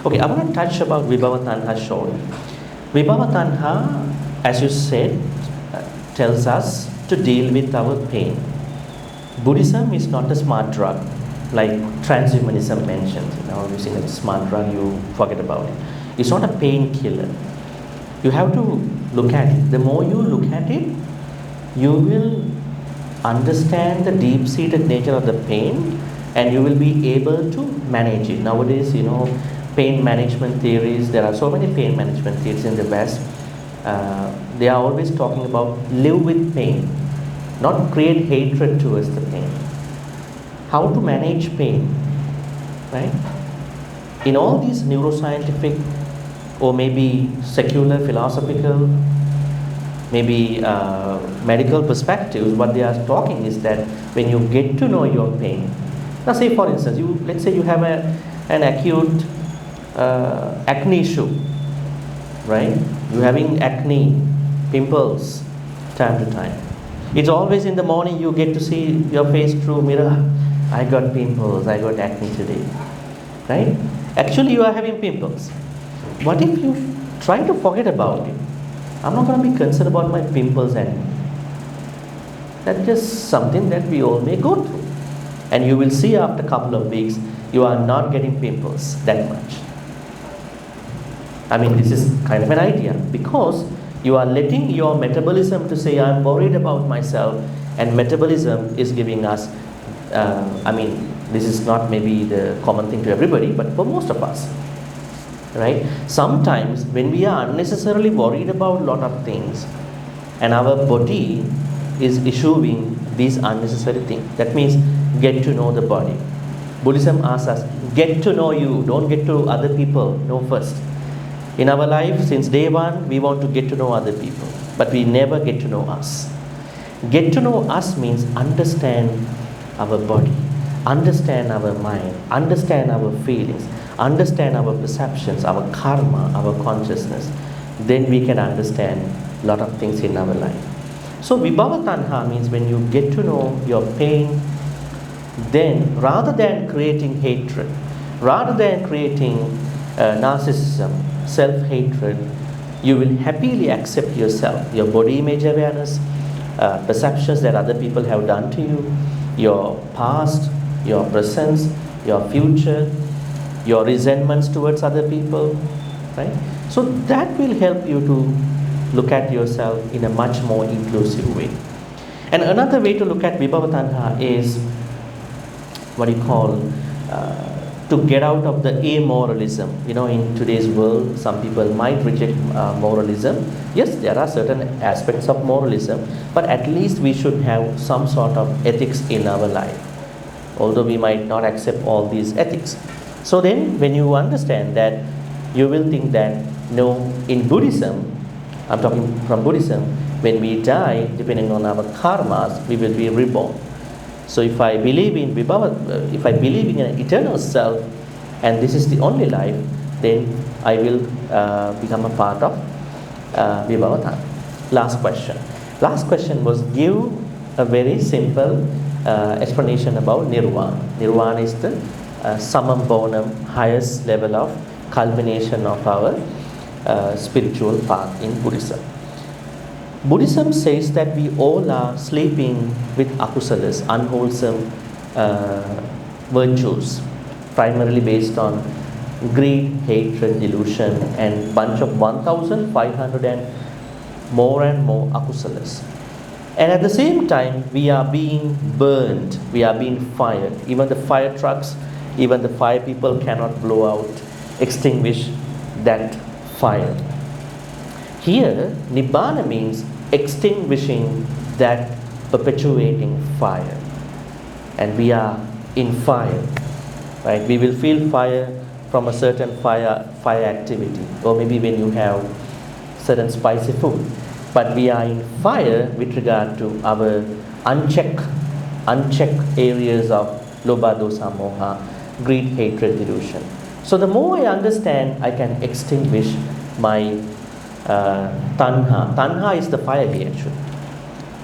Okay, I want to touch about Vibhava Tanha shortly. Vibhava Tanha, as you said, tells us to deal with our pain. Buddhism is not a smart drug, like transhumanism mentions. Using a smart drug, you forget about it. It's not a painkiller. You have to look at it. The more you look at it, you will understand the deep-seated nature of the pain, and you will be able to manage it. Nowadays, pain management theories, there are so many pain management theories in the West. They are always talking about live with pain, not create hatred towards the pain. How to manage pain, right? In all these neuroscientific or maybe secular, philosophical, maybe medical perspectives, what they are talking is that when you get to know your pain, now say for instance, let's say you have an acute acne issue, right? You're having acne, pimples, time to time. It's always in the morning you get to see your face through mirror. I got pimples, I got acne today, right? Actually you are having pimples. What if you try to forget about it? I'm not going to be concerned about my pimples anymore. That's just something that we all may go through. And you will see after a couple of weeks, you are not getting pimples that much. I mean, this is kind of an idea, because you are letting your metabolism to say, I'm worried about myself, and metabolism is giving us, this is not maybe the common thing to everybody, but for most of us. Right? Sometimes when we are unnecessarily worried about a lot of things and our body is issuing these unnecessary things, that means get to know the body. Buddhism asks us, get to know you, don't get to other people, know first. In our life, since day one, we want to get to know other people, but we never get to know us. Get to know us means understand our body, understand our mind, understand our feelings, understand our perceptions, our karma, our consciousness. Then we can understand a lot of things in our life. So Vibhava Tanha means when you get to know your pain, then rather than creating hatred, rather than creating narcissism, self-hatred, you will happily accept yourself, your body image awareness, perceptions that other people have done to you, your past, your present, your future, your resentments towards other people, right? So that will help you to look at yourself in a much more inclusive way. And another way to look at Vibhava Tanha is what you call to get out of the amoralism. In today's world, some people might reject moralism. Yes, there are certain aspects of moralism, but at least we should have some sort of ethics in our life, although we might not accept all these ethics. So then, when you understand that, you will think that, in Buddhism, I'm talking from Buddhism, when we die, depending on our karmas, we will be reborn. So if I believe in if I believe in an eternal self, and this is the only life, then I will become a part of Vibhava Tanha. Last question. Last question was give a very simple explanation about Nirvana. Nirvana is the summum bonum, highest level of culmination of our spiritual path in Buddhism. Buddhism says that we all are sleeping with akusalas, unwholesome virtues, primarily based on greed, hatred, delusion, and bunch of 1,500 and more akusalas. And at the same time, we are being burned, we are being fired. Even the fire trucks, even the fire people cannot blow out, extinguish that fire. Here, Nibbana means extinguishing that perpetuating fire. And we are in fire, right? We will feel fire from a certain fire activity, or maybe when you have certain spicy food. But we are in fire with regard to our unchecked areas of lobha, dosa, moha, greed, hatred, delusion. So the more I understand, I can extinguish my tanha. Tanha is the fire here actually,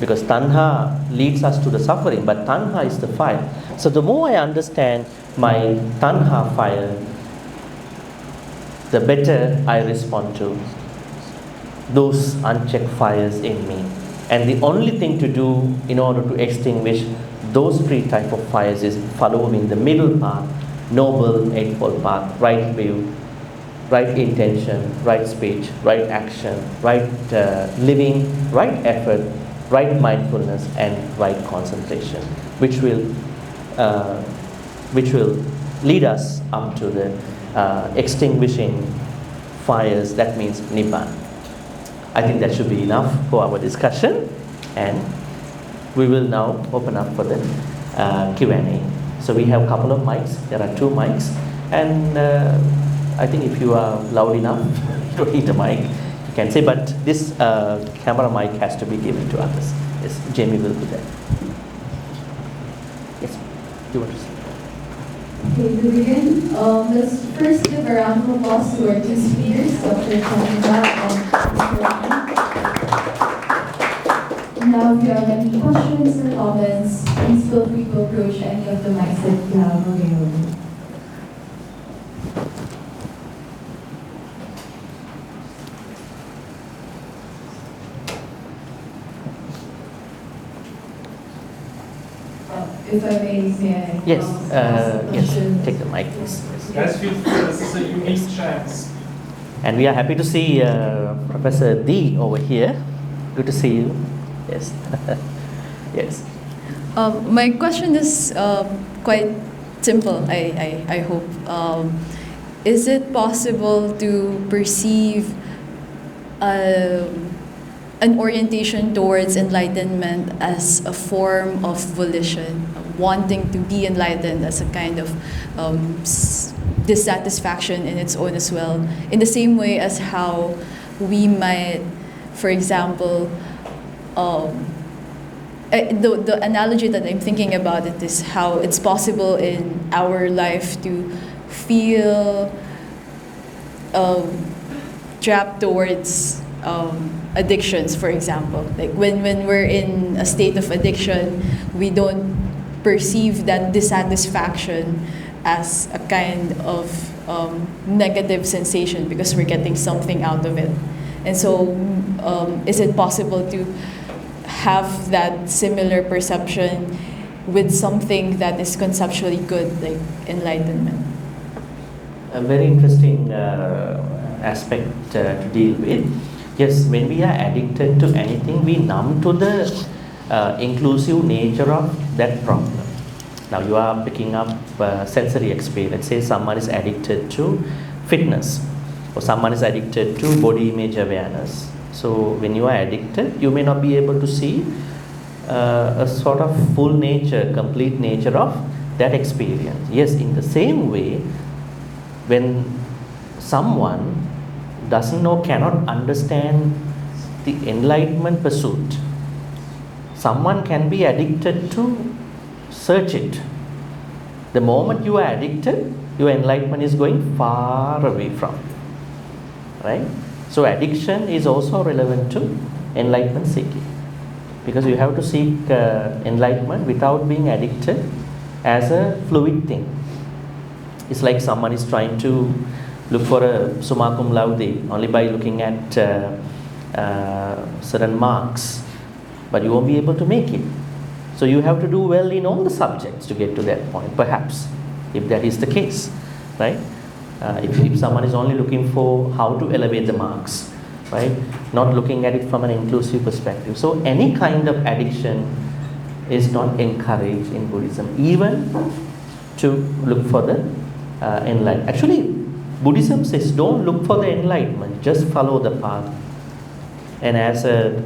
because tanha leads us to the suffering, but tanha is the fire. So the more I understand my tanha fire, the better I respond to those unchecked fires in me. And the only thing to do in order to extinguish those three types of fires is following the middle path, noble eightfold path, right view, right intention, right speech, right action, right living, right effort, right mindfulness, and right concentration, which will lead us up to the extinguishing fires. That means Nibbana. I think that should be enough for our discussion, and we will now open up for the Q&A. So we have a couple of mics. There are 2 mics, and I think if you are loud enough, you don't need a mic, you can say, but this camera mic has to be given to others. Yes, Jamie will do that. Yes, do you want to say? Okay, to begin, let's first give a round of applause to our 2 speakers, Dr. Chandima and Mr. Hein. Now, if you have any questions or comments, please feel free to approach any of the mics that you have available. If I may I? Yes, ask a yes, question? take the mic, please. Guys, feel free. This is a unique chance. And we are happy to see Professor D over here. Good to see you. Yes. Yes. My question is quite simple, I hope. Is it possible to perceive an orientation towards enlightenment as a form of volition, wanting to be enlightened as a kind of dissatisfaction in its own as well, in the same way as how we might, for example, the analogy that I'm thinking about it is how it's possible in our life to feel trapped towards addictions, for example. Like when we're in a state of addiction, we don't perceive that dissatisfaction as a kind of negative sensation because we're getting something out of it. And so is it possible to have that similar perception with something that is conceptually good, like enlightenment? A very interesting aspect to deal with. Yes, when we are addicted to anything, we numb to the inclusive nature of that problem. Now you are picking up sensory experience. Let's say someone is addicted to fitness, or someone is addicted to body image awareness. So when you are addicted, you may not be able to see a sort of full nature, complete nature of that experience. Yes, in the same way, when someone doesn't know, cannot understand the enlightenment pursuit, someone can be addicted to search it. The moment you are addicted, your enlightenment is going far away from you, right? So addiction is also relevant to enlightenment seeking, because you have to seek enlightenment without being addicted as a fluid thing. It's like someone is trying to look for a summa cum laude only by looking at certain marks, but you won't be able to make it. So you have to do well in all the subjects to get to that point, perhaps, if that is the case, right? If someone is only looking for how to elevate the marks, right? Not looking at it from an inclusive perspective. So any kind of addiction is not encouraged in Buddhism, even to look for the enlightenment. Actually, Buddhism says don't look for the enlightenment, just follow the path. And as a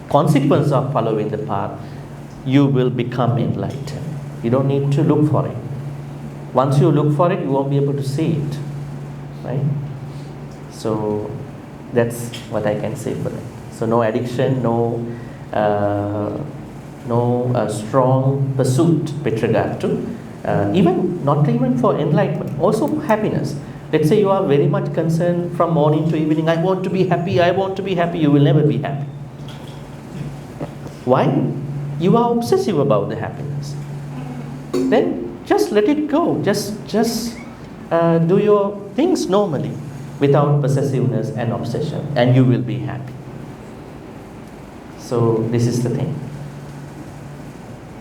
consequence of following the path, you will become enlightened. You don't need to look for it. Once you look for it, you won't be able to see it, right? So that's what I can say for that. So no addiction, no strong pursuit with regard to not even for enlightenment, also happiness. Let's say you are very much concerned from morning to evening, I want to be happy, I want to be happy. You will never be happy. Why? You are obsessive about the happiness. Then just let it go. Just do your things normally without possessiveness and obsession, and you will be happy. So this is the thing.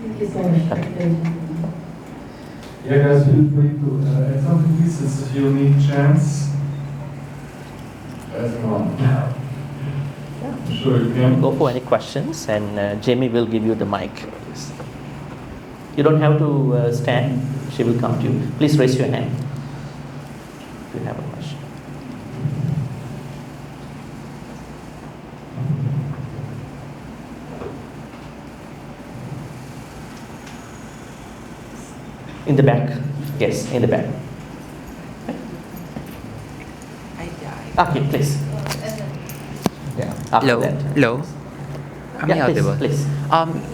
Thank you so much. Okay. Yeah, guys, feel free to add something, please. It's a unique chance. That's one. Yeah. Sure, you can. Go for any questions, and Jamie will give you the mic. Please. You don't have to stand. She will come to you. Please raise your hand if you have a question. In the back. Yes, in the back. Okay, please. Yeah. After Hello. that. Hello. Am I Yeah, audible? please.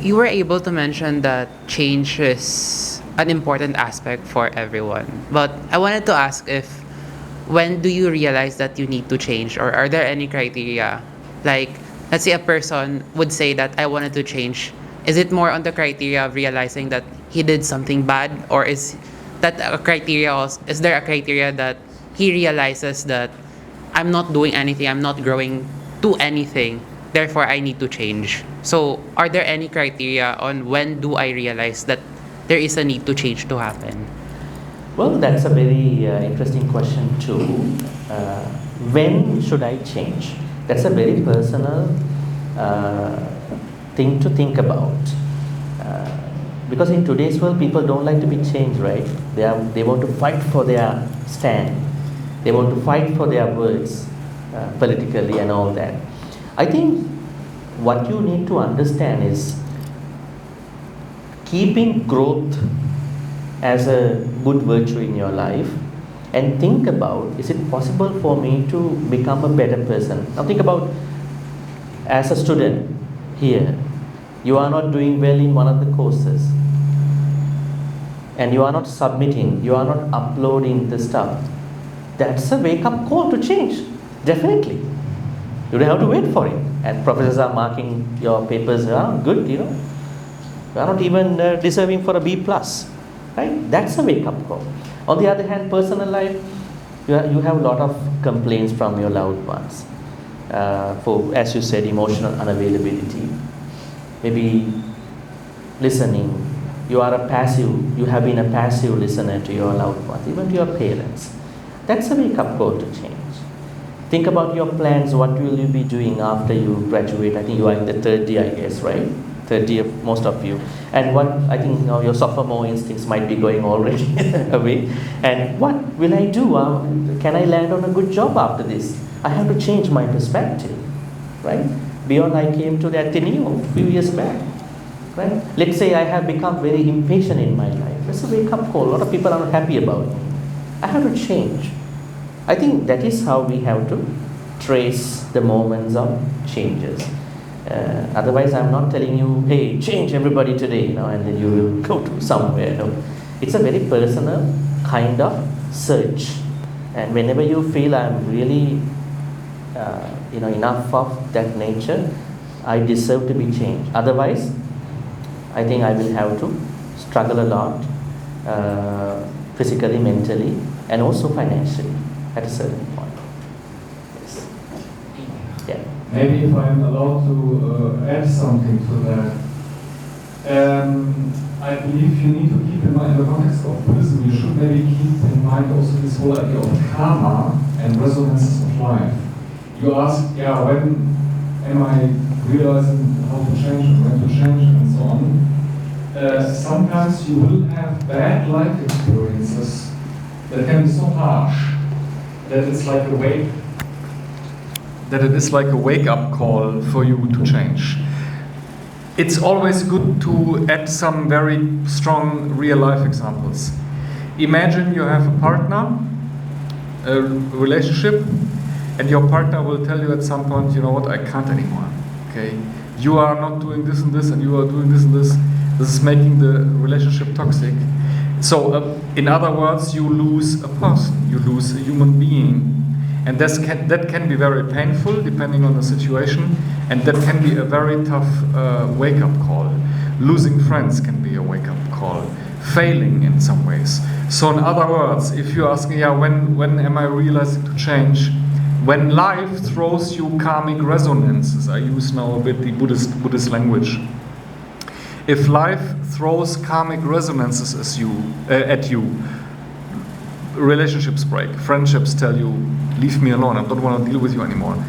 You were able to mention that change is an important aspect for everyone. But I wanted to ask if when do you realize that you need to change, or are there any criteria? Like, let's say a person would say that I wanted to change. Is it more on the criteria of realizing that he did something bad, or is that a criteria? Is there a criteria that he realizes that I'm not doing anything, I'm not growing to anything, therefore I need to change? So are there any criteria on when do I realize that there is a need to change to happen? Well, that's a very interesting question too. When should I change? That's a very personal thing to think about. Because in today's world, people don't like to be changed, right? They want to fight for their stand. They want to fight for their words politically and all that. I think what you need to understand is keeping growth as a good virtue in your life, and think about, is it possible for me to become a better person? Now think about, as a student here, you are not doing well in one of the courses, and you are not submitting, you are not uploading the stuff. That's a wake-up call to change, definitely. You don't have to wait for it. And professors are marking your papers, good, you are not even deserving for a B+, right? That's a wake-up call. On the other hand, personal life, you have a lot of complaints from your loved ones for, as you said, emotional unavailability. Maybe listening. You have been a passive listener to your loved ones, even to your parents. That's a wake-up call to change. Think about your plans. What will you be doing after you graduate? I think you are in the third year, I guess, right? Third year, most of you. And what I think your sophomore instincts might be going already away. And what will I do? Can I land on a good job after this? I have to change my perspective, right? Beyond, I came to the Ateneo a few years back, right? Let's say I have become very impatient in my life. That's a wake-up call. A lot of people are not happy about me. I have to change. I think that is how we have to trace the moments of changes. Otherwise, I'm not telling you, hey, change everybody today, and then you will go to somewhere. No. It's a very personal kind of search. And whenever you feel I'm really, enough of that nature, I deserve to be changed. Otherwise, I think I will have to struggle a lot, physically, mentally, and also financially at a certain point. Maybe if I'm allowed to add something to that, I believe you need to keep in mind, in the context of Buddhism, you should maybe keep in mind also this whole idea of karma and resonances of life. You ask, yeah, when am I realizing how to change and when to change and so on. Sometimes you will have bad life experiences that can be so harsh that it's like a wake-up call for you to change. It's always good to add some very strong real-life examples. Imagine you have a partner, a relationship, and your partner will tell you at some point, you know what, I can't anymore. Okay, you are not doing this and this, and you are doing this and this. This is making the relationship toxic. So, in other words, you lose a person, you lose a human being. And that can be very painful depending on the situation, and that can be a very tough wake-up call. Losing friends can be a wake-up call, failing in some ways. So in other words, if you ask, yeah, when am I realizing to change? When life throws you karmic resonances, I use now a bit the Buddhist language. If life throws karmic resonances at you, relationships break, friendships tell you, leave me alone, I don't want to deal with you anymore.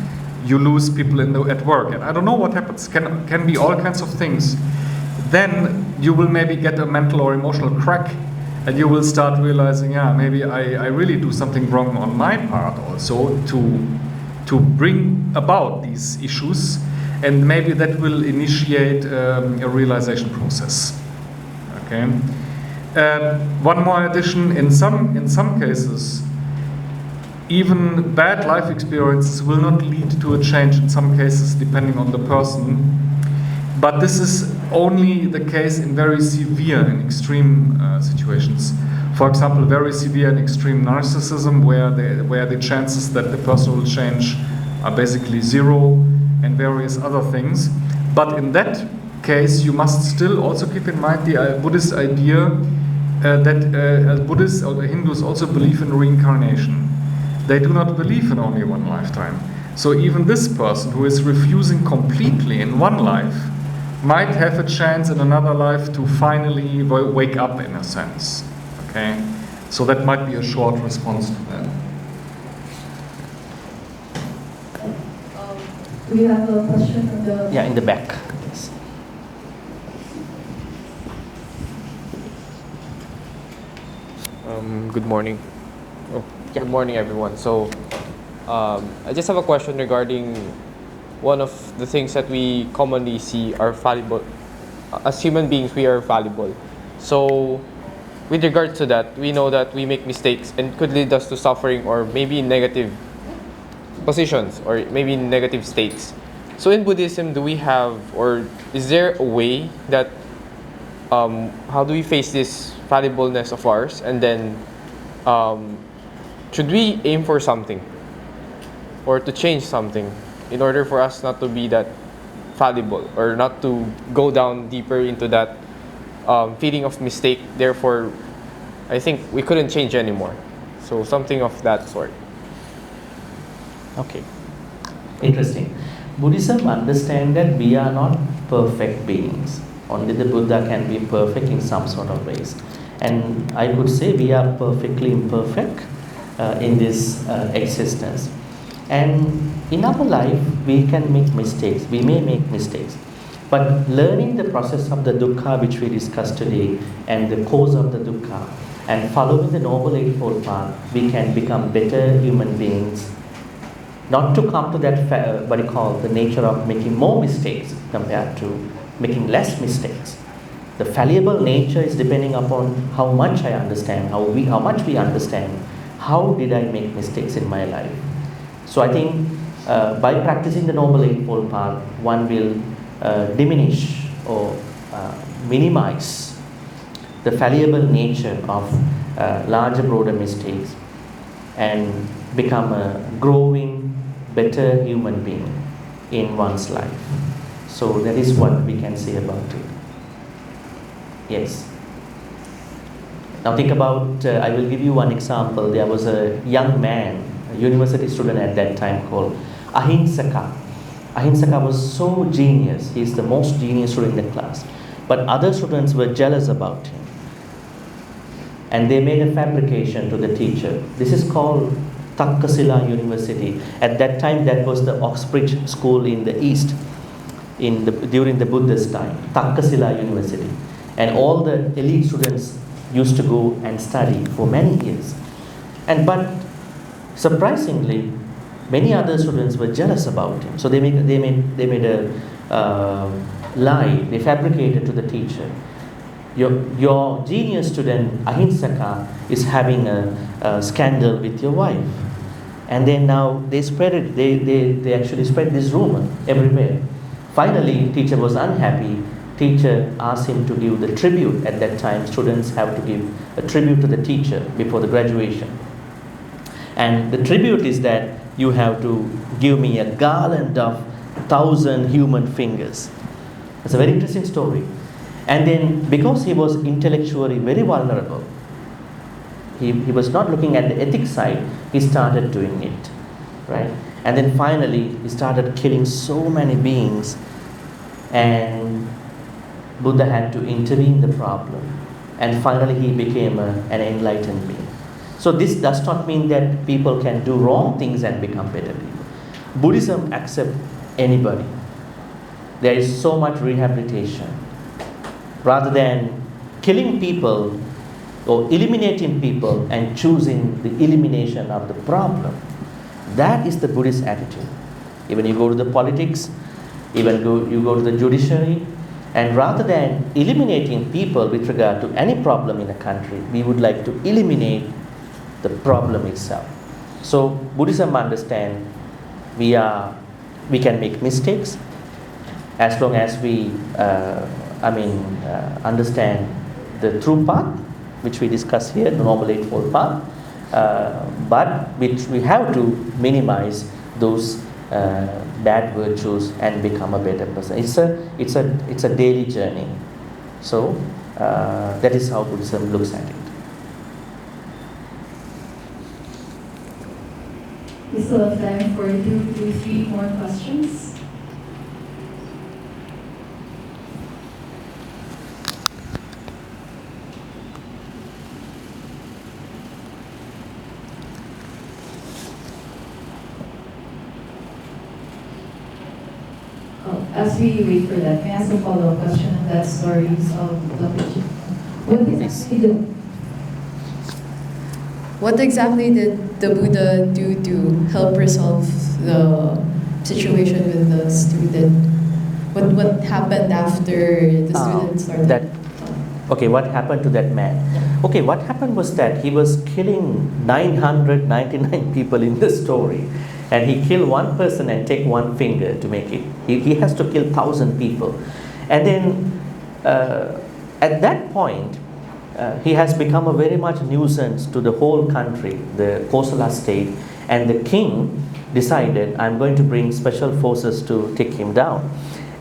You lose people at work, and I don't know what happens, can be all kinds of things. Then you will maybe get a mental or emotional crack, and you will start realizing, yeah, maybe I really do something wrong on my part also to bring about these issues, and maybe that will initiate a realization process. Okay. One more addition, in some cases, even bad life experiences will not lead to a change in some cases depending on the person, but this is only the case in very severe and extreme situations. For example, very severe and extreme narcissism where the chances that the person will change are basically zero, and various other things. But in that case, you must still also keep in mind the Buddhist idea that Buddhists or the Hindus also believe in reincarnation. They do not believe in only one lifetime. So even this person who is refusing completely in one life might have a chance in another life to finally wake up, in a sense. Okay, so that might be a short response to that. We have a question from the... Yeah, in the back. Yes. Good morning. Yeah. Good morning, everyone. So, I just have a question regarding one of the things that we commonly see are fallible. As human beings, we are fallible. So, with regard to that, we know that we make mistakes and could lead us to suffering or maybe negative positions or maybe negative states. So in Buddhism, do we have, or is there a way that how do we face this fallibleness of ours, and then should we aim for something or to change something in order for us not to be that fallible or not to go down deeper into that feeling of mistake? Therefore, I think we couldn't change anymore. So something of that sort. Okay, interesting. Buddhism understands that we are not perfect beings. Only the Buddha can be perfect in some sort of ways. And I would say we are perfectly imperfect in this existence. And in our life, we can make mistakes. We may make mistakes. But learning the process of the dukkha which we discussed today and the cause of the dukkha and following the Noble Eightfold Path, we can become better human beings. Not to come to that, what you call the nature of making more mistakes compared to making less mistakes. The fallible nature is depending upon how much I understand, how much we understand, how did I make mistakes in my life. So I think by practicing the Noble Eightfold Path, one will diminish or minimize the fallible nature of larger, broader mistakes and become a growing, better human being in one's life. So that is what we can say about it. Yes. Now think about, I will give you one example. There was a young man, a university student at that time called Ahinsaka. Ahinsaka was so genius. He's the most genius student in the class. But other students were jealous about him. And they made a fabrication to the teacher. This is called Takkasila University. At that time, that was the Oxbridge school in the east, during the Buddhist time, Takkasila University. And all the elite students used to go and study for many years. But surprisingly, many other students were jealous about him. So they made a lie. They fabricated to the teacher. Your genius student Ahinsaka is having a scandal with your wife. And then now they spread it. They actually spread this rumor everywhere. Finally, teacher was unhappy. Teacher asked him to give the tribute. At that time, students have to give a tribute to the teacher before the graduation. And the tribute is that you have to give me a garland of 1,000 human fingers. It's a very interesting story. And then, because he was intellectually very vulnerable, he was not looking at the ethics side, he started doing it, right? And then finally, he started killing so many beings, and Buddha had to intervene in the problem. And finally, he became an enlightened being. So this does not mean that people can do wrong things and become better people. Buddhism accepts anybody. There is so much rehabilitation. Rather than killing people or eliminating people and choosing the elimination of the problem, that is the Buddhist attitude. Even you go to the politics, you go to the judiciary, and rather than eliminating people with regard to any problem in a country, we would like to eliminate the problem itself. So Buddhism understands we can make mistakes as long as we understand the true path, which we discuss here, the Noble Eightfold Path, but we have to minimize those bad virtues and become a better person. It's a daily journey. So that is how Buddhism looks at it. We still have time for 2 to 3 more questions. As we wait for that, may I ask a follow-up question on that story of the patient? What exactly What exactly did the Buddha do to help resolve the situation with the student? What happened after the student started? What happened to that man? Okay, what happened was that he was killing 999 people in the story. And he killed one person and take one finger to make it. He has to kill 1,000 people. And then at that point, he has become a very much nuisance to the whole country, the Kosala state. And the king decided, I'm going to bring special forces to take him down.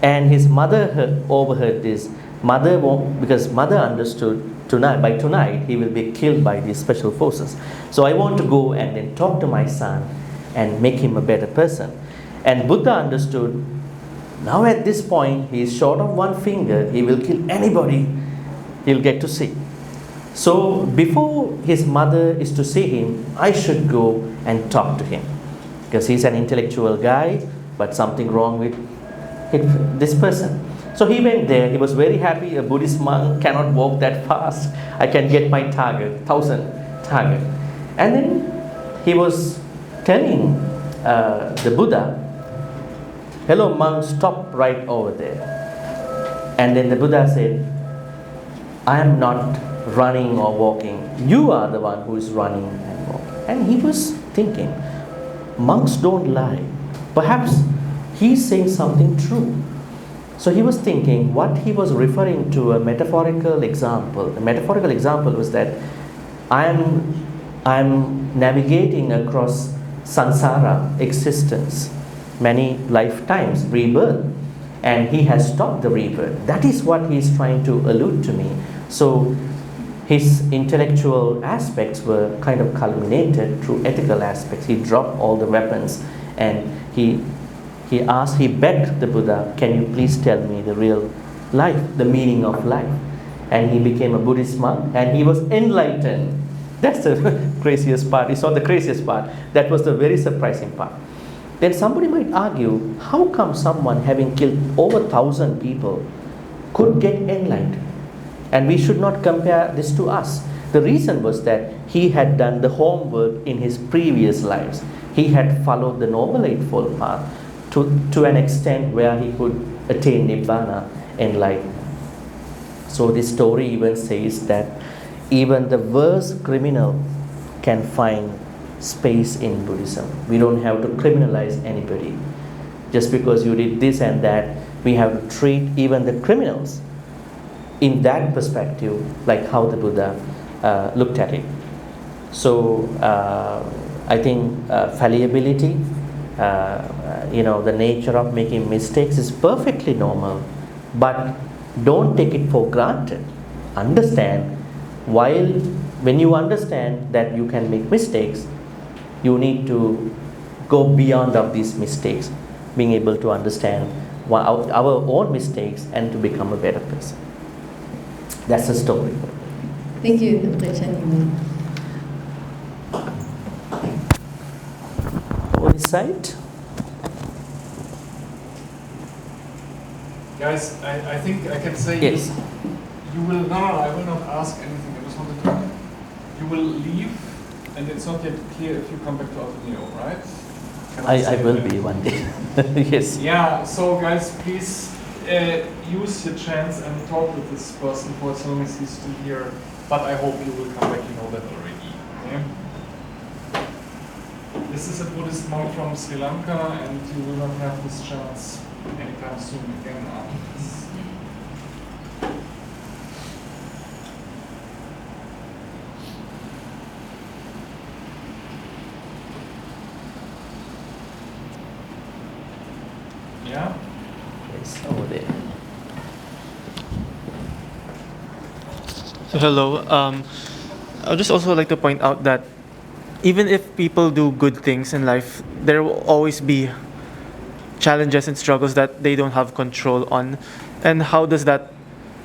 And his mother overheard this. Because mother understood by tonight he will be killed by these special forces. So I want to go and then talk to my son and make him a better person. And Buddha understood, now at this point, he is short of one finger, he will kill anybody he'll get to see. So before his mother is to see him, I should go and talk to him. Because he's an intellectual guy, but something wrong with this person. So he went there, he was very happy, a Buddhist monk cannot walk that fast, I can get my target, 1,000 target. And then he was telling the Buddha, hello monk, stop right over there. And then the Buddha said, I am not running or walking, you are the one who is running and walking. And he was thinking, monks don't lie, perhaps he's saying something true. So he was thinking what he was referring to a metaphorical example. The metaphorical example was that I'm navigating across samsara existence, many lifetimes, rebirth, and he has stopped the rebirth. That is what he is trying to allude to me. So his intellectual aspects were kind of culminated through ethical aspects. He dropped all the weapons and he he begged the Buddha, can you please tell me the real life, the meaning of life? And he became a Buddhist monk and he was enlightened. That's the craziest part. It's not the craziest part. That was the very surprising part. Then somebody might argue, how come someone having killed over 1,000 people could get enlightened? And we should not compare this to us. The reason was that he had done the homework in his previous lives. He had followed the Noble Eightfold Path to an extent where he could attain Nibbana, enlightenment. So this story even says that even the worst criminal can find space in Buddhism. We don't have to criminalize anybody. Just because you did this and that, we have to treat even the criminals in that perspective, like how the Buddha looked at it. So I think fallibility, the nature of making mistakes is perfectly normal, but don't take it for granted. Understand, when you understand that you can make mistakes, you need to go beyond of these mistakes, being able to understand our own mistakes and to become a better person. That's the story. Thank you, Dr. Chandima. On this side? Guys, I think I can say Yes. you will, no, I will not ask anything. I just wanted to, you will leave, and it's not yet clear if you come back to Ateneo, right? I will be one day. Yes. Yeah, so guys, please use your chance and talk with this person for as long as he's still here. But I hope you will come back, you know that already. Okay? This is a Buddhist monk from Sri Lanka, and you will not have this chance anytime soon again after this. Yeah? Yes, over there. So hello. I would just also like to point out that even if people do good things in life, there will always be challenges and struggles that they don't have control on. And how does that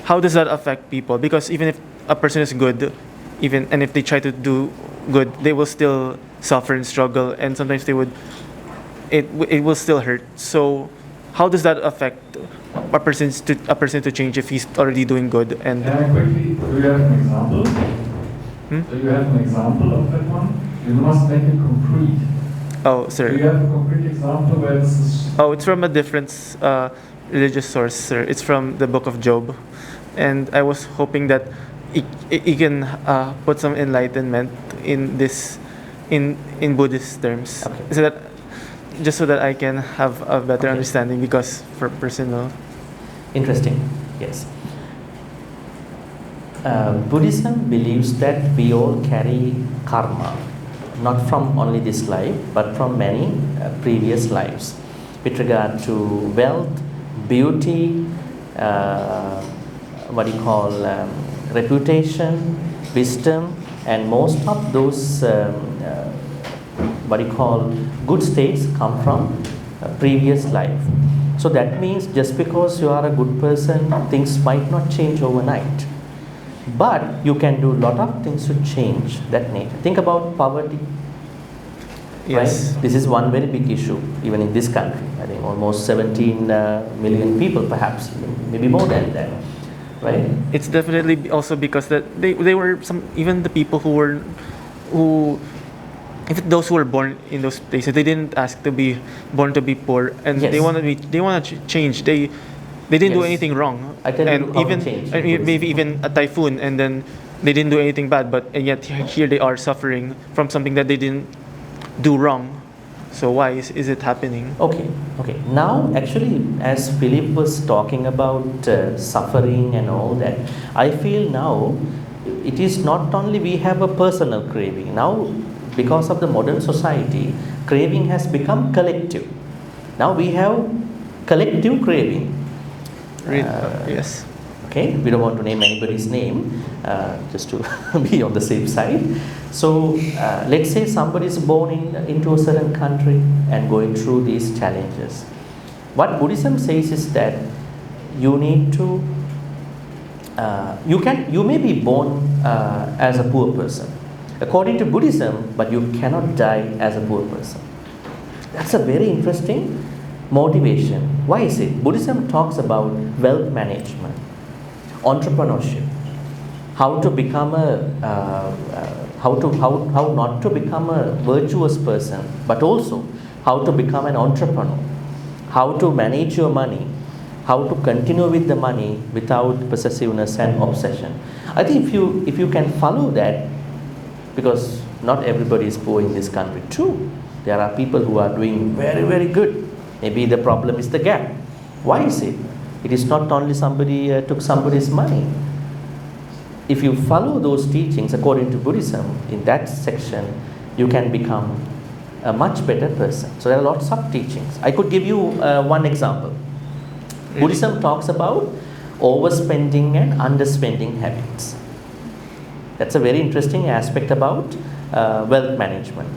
affect people? Because even if a person is good, and if they try to do good, they will still suffer and struggle, and sometimes it will still hurt. So how does that affect a person to change if he's already doing good? And Can I quickly, do you have an example? Do you have an example of that one? You must make it concrete. Oh, sir. Do you have a concrete example where this is? Oh, it's from a different religious source, sir. It's from the Book of Job, and I was hoping that it can put some enlightenment in this, in Buddhist terms, Okay. so that I can have a better understanding, because for personal. Interesting. Yes. Buddhism believes that we all carry karma, not from only this life, but from many previous lives, with regard to wealth, beauty, reputation, wisdom, and most of those good states come from previous life. So that means just because you are a good person, things might not change overnight. But you can do a lot of things to change that nature. Think about poverty. Yes. Right? This is one very big issue, even in this country. I think almost 17 million people, perhaps, maybe more than that. Right? It's definitely also because that they were even the people those who were born in those places, they didn't ask to be born to be poor, and Yes. they want to change. They didn't do Yes. anything wrong, I tell you and how to even change. maybe even a typhoon, and then they didn't do anything bad, and yet here they are suffering from something that they didn't do wrong. So why is it happening? Okay. Now, actually, as Philip was talking about suffering and all that, I feel now it is not only we have a personal craving. Now, because of the modern society, craving has become collective. Now we have collective craving. Yes. Okay, we don't want to name anybody's name, just to be on the safe side. So let's say somebody is born into a certain country and going through these challenges. What Buddhism says is that you need to, you may be born as a poor person, according to Buddhism, but you cannot die as a poor person. That's a very interesting motivation. Why is it? Buddhism talks about wealth management, entrepreneurship, how to become how not to become a virtuous person, but also how to become an entrepreneur, how to manage your money, how to continue with the money without possessiveness and obsession. I think if you can follow that, because not everybody is poor in this country too. There are people who are doing very, very good. Maybe the problem is the gap. Why is it? It is not only somebody took somebody's money. If you follow those teachings according to Buddhism, in that section, you can become a much better person. So there are lots of teachings. I could give you one example. Really? Buddhism talks about overspending and underspending habits. That's a very interesting aspect about wealth management.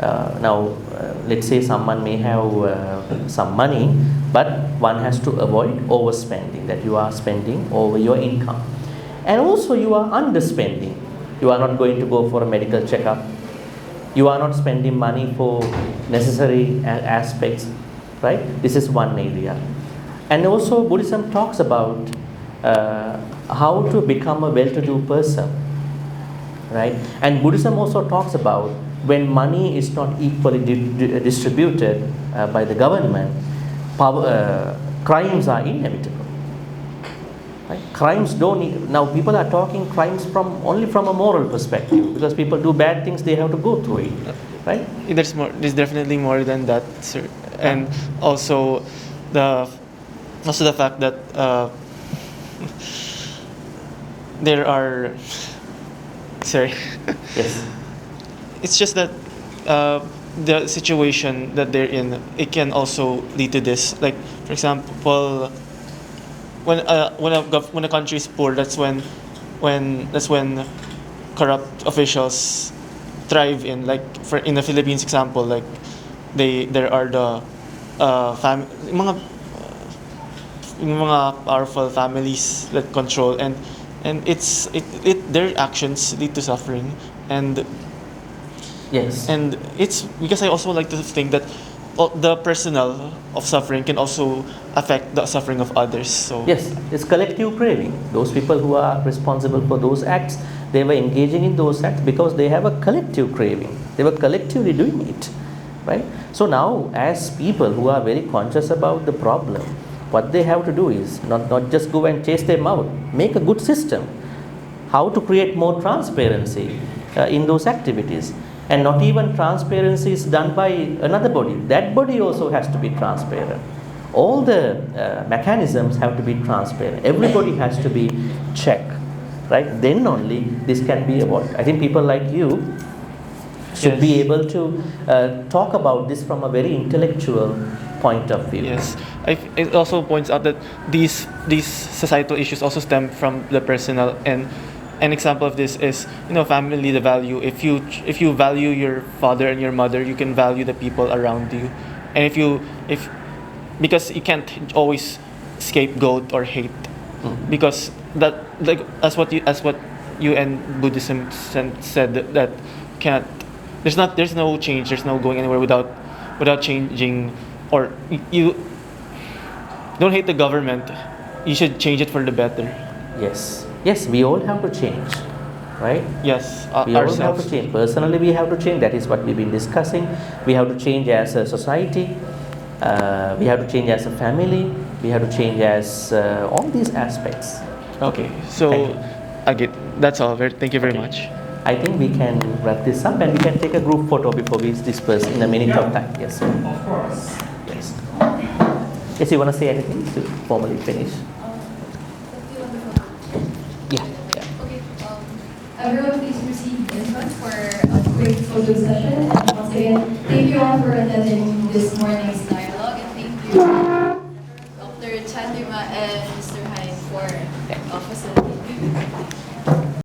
Let's say someone may have some money, but one has to avoid overspending, that you are spending over your income. And also you are underspending. You are not going to go for a medical checkup. You are not spending money for necessary aspects, right? This is one area. And also Buddhism talks about how to become a well-to-do person, right? And Buddhism also talks about when money is not equally distributed by the government, crimes are inevitable. Right? Crimes don't need, now people are talking crimes only from a moral perspective, because people do bad things, they have to go through it, right? There's definitely more than that, sir. And also the fact that there are, sorry. Yes. It's just that the situation that they're in, it can also lead to this. Like, for example, when a country is poor, that's when corrupt officials thrive in. Like in the Philippines example, like there are the mga powerful families that control, and their actions lead to suffering. And yes, and it's because I also like to think that the personal of suffering can also affect the suffering of others. So yes, it's collective craving. Those people who are responsible for those acts, they were engaging in those acts because they have a collective craving. They were collectively doing it, right? So now, as people who are very conscious about the problem, what they have to do is not just go and chase them out. Make a good system. How to create more transparency in those activities. And not even transparency is done by another body. That body also has to be transparent. All the mechanisms have to be transparent. Everybody has to be checked, right? Then only this can be avoided. I think people like you should be able to talk about this from a very intellectual point of view. Yes, it also points out that these societal issues also stem from the personal. And an example of this is, family, the value. If you value your father and your mother, you can value the people around you. And because you can't always scapegoat or hate, because that, like as what you and Buddhism said, that can't. There's no change. There's no going anywhere without changing. Or you don't hate the government. You should change it for the better. Yes, we all have to change, right? Yes, we all ourselves. have to change. Personally, we have to change. That is what we've been discussing. We have to change as a society. We have to change as a family. We have to change as all these aspects. Okay, so again, that's all. Thank you very much. I think we can wrap this up and we can take a group photo before we disperse in a minute of time. Yes, sir. Of course. Yes. Yes, you want to say anything to formally finish? Yeah. Okay, everyone please proceed in front for a quick photo session. And once again, thank you all for attending this morning's dialogue, and thank you Dr. Chandima and Mr. Hein for facilitating.